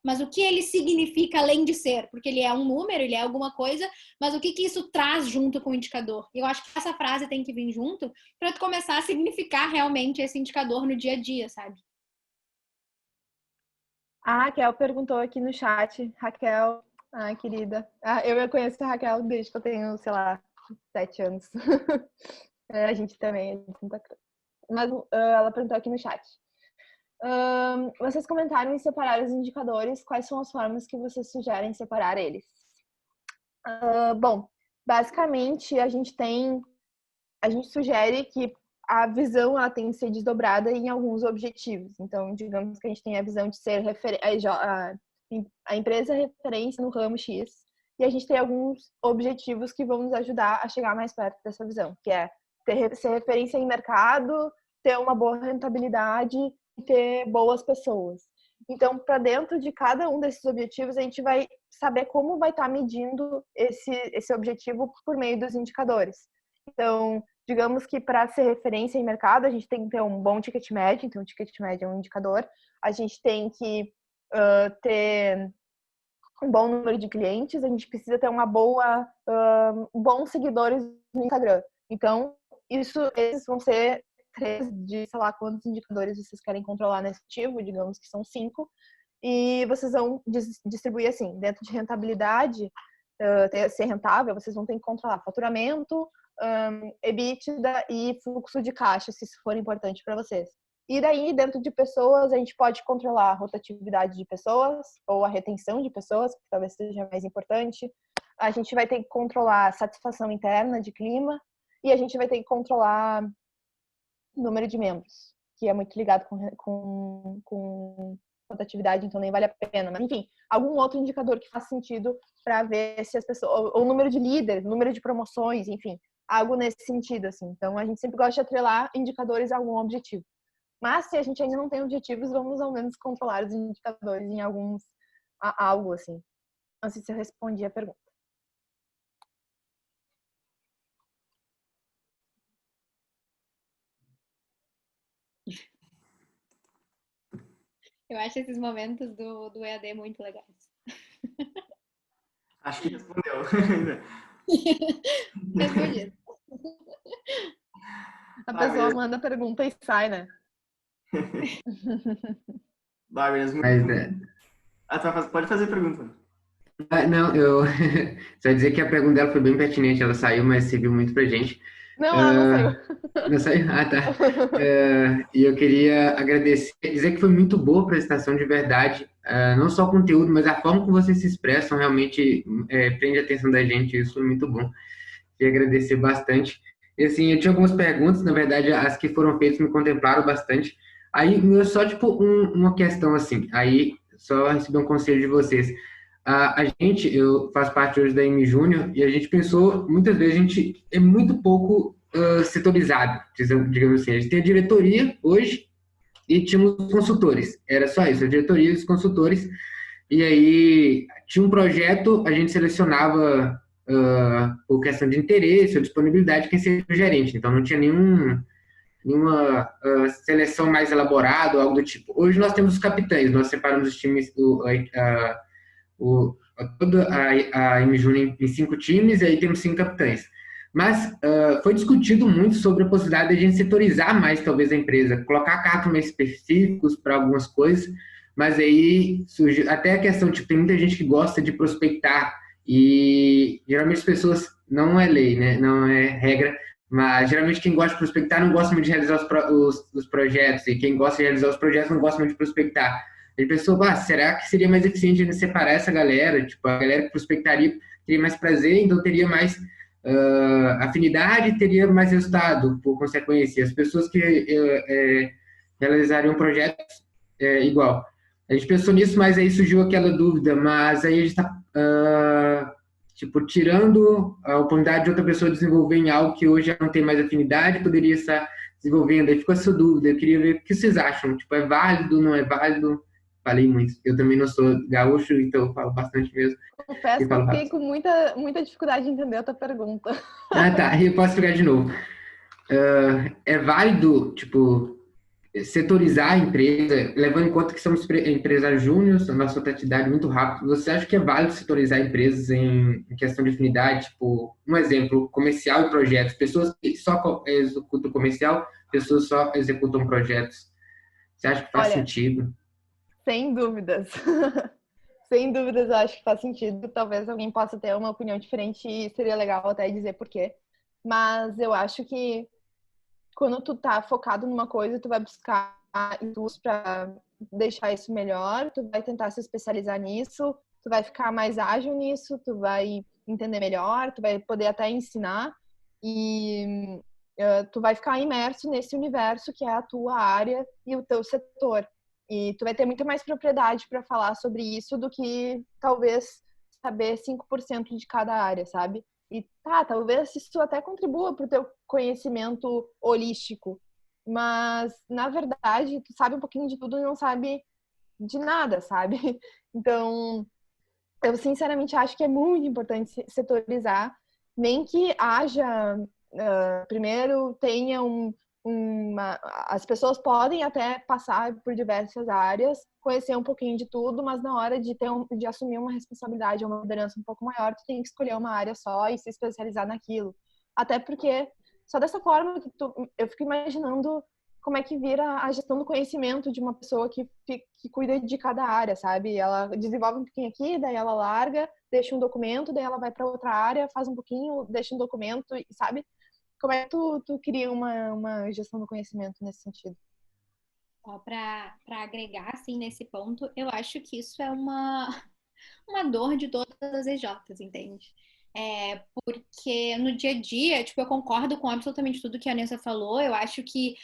mas o que ele significa além de ser, porque ele é um número, ele é alguma coisa, mas o que isso traz junto com o indicador? E eu acho que essa frase tem que vir junto para tu começar a significar realmente esse indicador no dia a dia, sabe? A Raquel perguntou aqui no chat, Raquel, querida, eu conheço a Raquel desde que eu tenho, sei lá, 7 anos. A gente também é de Santa Cruz. Mas ela perguntou aqui no chat. Vocês comentaram em separar os indicadores. Quais são as formas que vocês sugerem separar eles? Bom, basicamente a gente sugere que a visão ela tem que ser desdobrada em alguns objetivos. Então, digamos que a gente tem a visão de ser a empresa referência no ramo X, e a gente tem alguns objetivos que vão nos ajudar a chegar mais perto dessa visão, que é ser referência em mercado, ter uma boa rentabilidade e ter boas pessoas. Então, para dentro de cada um desses objetivos, a gente vai saber como vai estar medindo esse objetivo por meio dos indicadores. Então, digamos que para ser referência em mercado, a gente tem que ter um bom ticket médio, então o ticket médio é um indicador. A gente tem que ter um bom número de clientes, a gente precisa ter bons seguidores no Instagram. Então, esses vão ser 3 de, sei lá, quantos indicadores vocês querem controlar nesse ativo, digamos que são 5, e vocês vão distribuir assim, dentro de rentabilidade, ser rentável, vocês vão ter que controlar faturamento, EBITDA e fluxo de caixa, se isso for importante para vocês. E daí, dentro de pessoas, a gente pode controlar a rotatividade de pessoas ou a retenção de pessoas, que talvez seja mais importante. A gente vai ter que controlar a satisfação interna de clima e a gente vai ter que controlar o número de membros, que é muito ligado com rotatividade, então nem vale a pena. Mas, enfim, algum outro indicador que faz sentido para ver se as pessoas... Ou o número de líderes, número de promoções, enfim, algo nesse sentido, assim. Então, a gente sempre gosta de atrelar indicadores a algum objetivo. Mas, se a gente ainda não tem objetivos, vamos ao menos controlar os indicadores em algo, assim. Não sei se eu respondi a pergunta. Eu acho esses momentos do EAD muito legais. Acho que respondeu. Respondido. A pessoa manda pergunta e sai, né? Mesmo. Mas, Pode fazer pergunta. não, eu só dizer que a pergunta dela foi bem pertinente, ela saiu, mas serviu muito pra gente. Não, ela não saiu. Não saiu? Ah, tá. E eu queria agradecer, dizer que foi muito boa a apresentação de verdade, não só o conteúdo, mas a forma como vocês se expressam realmente prende a atenção da gente, isso foi muito bom. Queria agradecer bastante. E assim, eu tinha algumas perguntas, na verdade, as que foram feitas me contemplaram bastante. Aí, só tipo uma questão assim, aí só receber um conselho de vocês. Eu faço parte hoje da M Júnior e a gente pensou, muitas vezes a gente é muito pouco setorizado, digamos assim. A gente tem a diretoria hoje e tínhamos os consultores. Era só isso, a diretoria e os consultores. E aí tinha um projeto, a gente selecionava por questão de interesse ou disponibilidade quem seria o gerente. Então não tinha nenhuma seleção mais elaborada ou algo do tipo. Hoje nós temos os capitães, nós separamos os times, toda a M Júnior em 5 times e aí temos 5 capitães. Mas foi discutido muito sobre a possibilidade de a gente setorizar mais talvez a empresa, colocar cargos mais específicos para algumas coisas, mas aí surgiu até a questão, tipo, tem muita gente que gosta de prospectar e geralmente as pessoas, não é lei, né, não é regra, mas geralmente quem gosta de prospectar não gosta muito de realizar os projetos e quem gosta de realizar os projetos não gosta muito de prospectar. Ele pensou, será que seria mais eficiente a gente separar essa galera? Tipo, a galera que prospectaria teria mais prazer, então teria mais afinidade, teria mais resultado, por consequência. As pessoas que realizariam projetos igual. A gente pensou nisso, mas aí surgiu aquela dúvida, mas aí a gente está tipo, tirando a oportunidade de outra pessoa desenvolver em algo que hoje já não tem mais afinidade, poderia estar desenvolvendo. Aí ficou essa dúvida, eu queria ver o que vocês acham. Tipo, é válido, não é válido? Falei muito. Eu também não sou gaúcho, então eu falo bastante mesmo. Confesso que eu fiquei com muita dificuldade de entender a tua pergunta. Ah, tá. Eu posso explicar de novo. É válido, tipo, setorizar a empresa, levando em conta que somos empresários júniores, a nossa atividade é muito rápida. Você acha que é válido setorizar empresas em questão de afinidade? Tipo, um exemplo, comercial e projetos. Pessoas que só executam comercial, pessoas só executam projetos. Você acha que faz sentido? Sem dúvidas. Sem dúvidas, eu acho que faz sentido. Talvez alguém possa ter uma opinião diferente e seria legal até dizer por quê. Mas eu acho que quando tu tá focado numa coisa, tu vai buscar estudos para deixar isso melhor, tu vai tentar se especializar nisso, tu vai ficar mais ágil nisso, tu vai entender melhor, tu vai poder até ensinar e tu vai ficar imerso nesse universo que é a tua área e o teu setor. E tu vai ter muito mais propriedade para falar sobre isso do que talvez saber 5% de cada área, sabe? E talvez isso até contribua para o teu conhecimento holístico. Mas, na verdade, tu sabe um pouquinho de tudo e não sabe de nada, sabe? Então, eu sinceramente acho que é muito importante setorizar, nem que haja, primeiro, tenha as pessoas podem até passar por diversas áreas, conhecer um pouquinho de tudo, mas na hora de assumir uma responsabilidade, uma liderança um pouco maior, tu tem que escolher uma área só e se especializar naquilo. Até porque só dessa forma eu fico imaginando como é que vira a gestão do conhecimento de uma pessoa que cuida de cada área, sabe? Ela desenvolve um pouquinho aqui, daí ela larga, deixa um documento, daí ela vai para outra área, faz um pouquinho, deixa um documento, sabe? Como é que tu cria uma gestão do conhecimento nesse sentido? Para agregar, assim, nesse ponto, eu acho que isso é uma dor de todas as EJs, entende? Porque no dia a dia, tipo, eu concordo com absolutamente tudo que a Nessa falou, eu acho que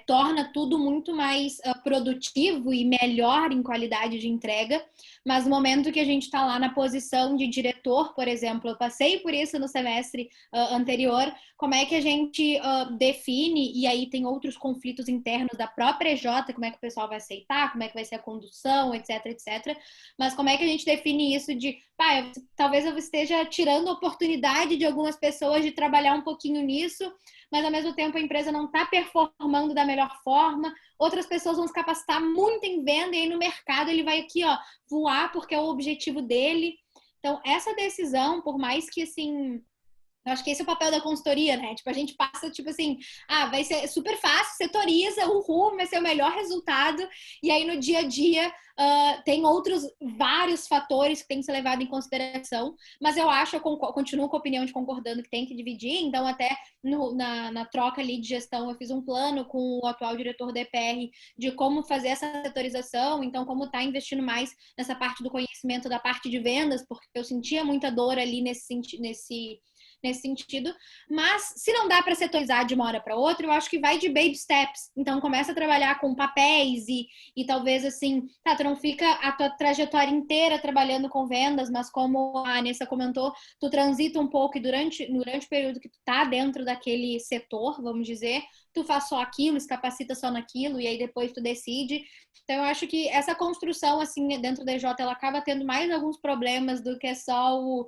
torna tudo muito mais produtivo e melhor em qualidade de entrega, mas no momento que a gente está lá na posição de diretor, por exemplo, eu passei por isso no semestre anterior, como é que a gente define, e aí tem outros conflitos internos da própria EJ, como é que o pessoal vai aceitar, como é que vai ser a condução, etc, etc. Mas como é que a gente define isso de, talvez eu esteja tirando a oportunidade de algumas pessoas de trabalhar um pouquinho nisso, mas ao mesmo tempo a empresa não está performando da melhor forma, outras pessoas vão se capacitar muito em venda e aí no mercado ele vai aqui, ó, voar porque é o objetivo dele. Então, essa decisão, por mais que, assim, eu acho que esse é o papel da consultoria, né? Tipo, a gente passa, tipo assim, vai ser super fácil, setoriza, vai ser o melhor resultado. E aí, no dia a dia, tem outros vários fatores que tem que ser levado em consideração. Mas eu acho, eu continuo com a opinião de concordando que tem que dividir. Então, até na troca ali de gestão, eu fiz um plano com o atual diretor da EPR de como fazer essa setorização. Então, como tá investindo mais nessa parte do conhecimento da parte de vendas, porque eu sentia muita dor ali nesse sentido, mas se não dá para setorizar de uma hora para outra, eu acho que vai de baby steps. Então começa a trabalhar com papéis e talvez assim, tu não fica a tua trajetória inteira trabalhando com vendas, mas como a Anessa comentou, tu transita um pouco e durante o período que tu tá dentro daquele setor, vamos dizer, tu faz só aquilo, se capacita só naquilo e aí depois tu decide. Então eu acho que essa construção assim dentro da EJ, ela acaba tendo mais alguns problemas do que só o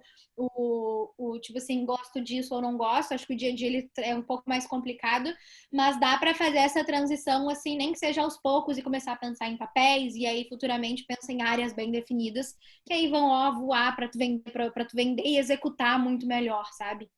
tipo assim, gosto disso ou não gosto. Acho que o dia a dia ele é um pouco mais complicado, mas dá para fazer essa transição assim, nem que seja aos poucos e começar a pensar em papéis e aí futuramente pensa em áreas bem definidas que aí vão voar para tu vender e executar muito melhor, sabe?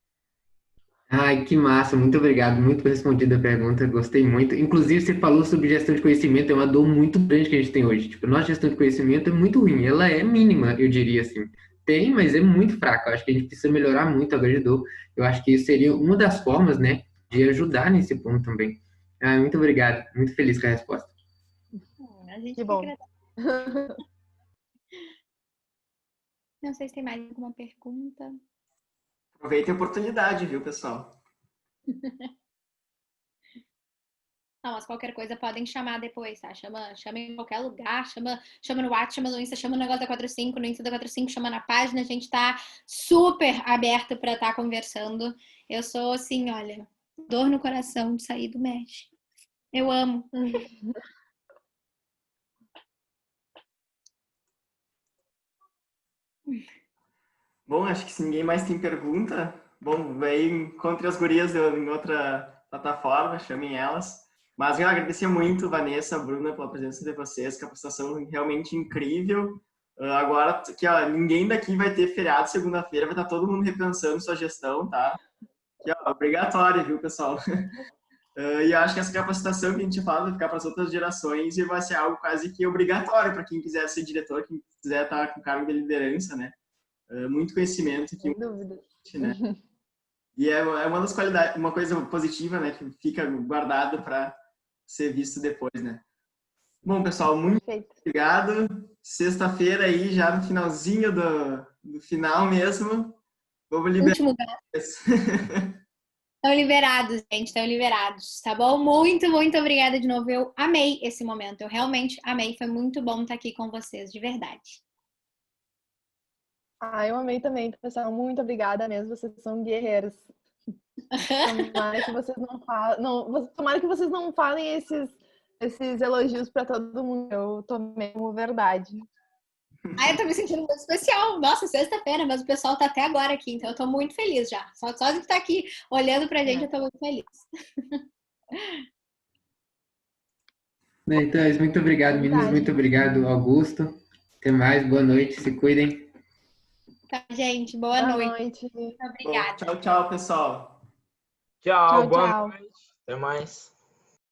Ai, que massa, muito obrigado, muito por responder a pergunta, gostei muito. Inclusive, você falou sobre gestão de conhecimento, é uma dor muito grande que a gente tem hoje. Tipo, nossa gestão de conhecimento é muito ruim, ela é mínima, eu diria assim. Tem, mas é muito fraca. Eu acho que a gente precisa melhorar muito a grade dor. Eu acho que isso seria uma das formas, né, de ajudar nesse ponto também. Ah, muito obrigado, muito feliz com a resposta. A gente Que bom. Não sei se tem mais alguma pergunta. Aproveitem a oportunidade, viu, pessoal? Não, mas qualquer coisa podem chamar depois, tá? Chama em qualquer lugar, chama no WhatsApp, chama no Insta, chama no negócio da 45, no Insta da 45, chama na página, a gente tá super aberto pra estar conversando. Eu sou assim, olha, dor no coração de sair do Mesh. Eu amo. Bom, acho que se ninguém mais tem pergunta, bom, aí encontre as gurias em outra plataforma, chamem elas. Mas eu agradecer muito, Vanessa, Bruna, pela presença de vocês, capacitação realmente incrível. Agora que ó, ninguém daqui vai ter feriado segunda-feira, vai estar todo mundo repensando sua gestão, tá? Que, ó, obrigatório, viu, pessoal? E eu acho que essa capacitação que a gente fala vai ficar para as outras gerações e vai ser algo quase que obrigatório para quem quiser ser diretor, quem quiser estar com cargo de liderança, né? Muito conhecimento que, sem dúvida. né? E é uma das qualidades, uma coisa positiva, né, que fica guardado para ser visto depois, né? Bom, pessoal, muito obrigado. Sexta-feira aí, já no finalzinho do final mesmo, vamos liberar. Estão liberados, gente, estão liberados, tá bom? Muito, muito obrigada de novo. Eu amei esse momento, eu realmente amei. Foi muito bom estar aqui com vocês, de verdade. Eu amei também, pessoal. Muito obrigada mesmo. Vocês são guerreiros. Tomara que vocês tomara que vocês não falem esses elogios para todo mundo. Eu tomei como verdade. Eu tô me sentindo muito especial. Nossa, sexta-feira, mas o pessoal tá até agora aqui, então eu tô muito feliz já. Só de estar aqui olhando pra gente, eu tô muito feliz. Então, muito obrigado, meninas. Muito obrigado, Augusto. Até mais, boa noite, se cuidem. Tá, gente, boa noite. Muito obrigada. Bom, tchau, tchau, pessoal. Tchau, boa noite. Até mais.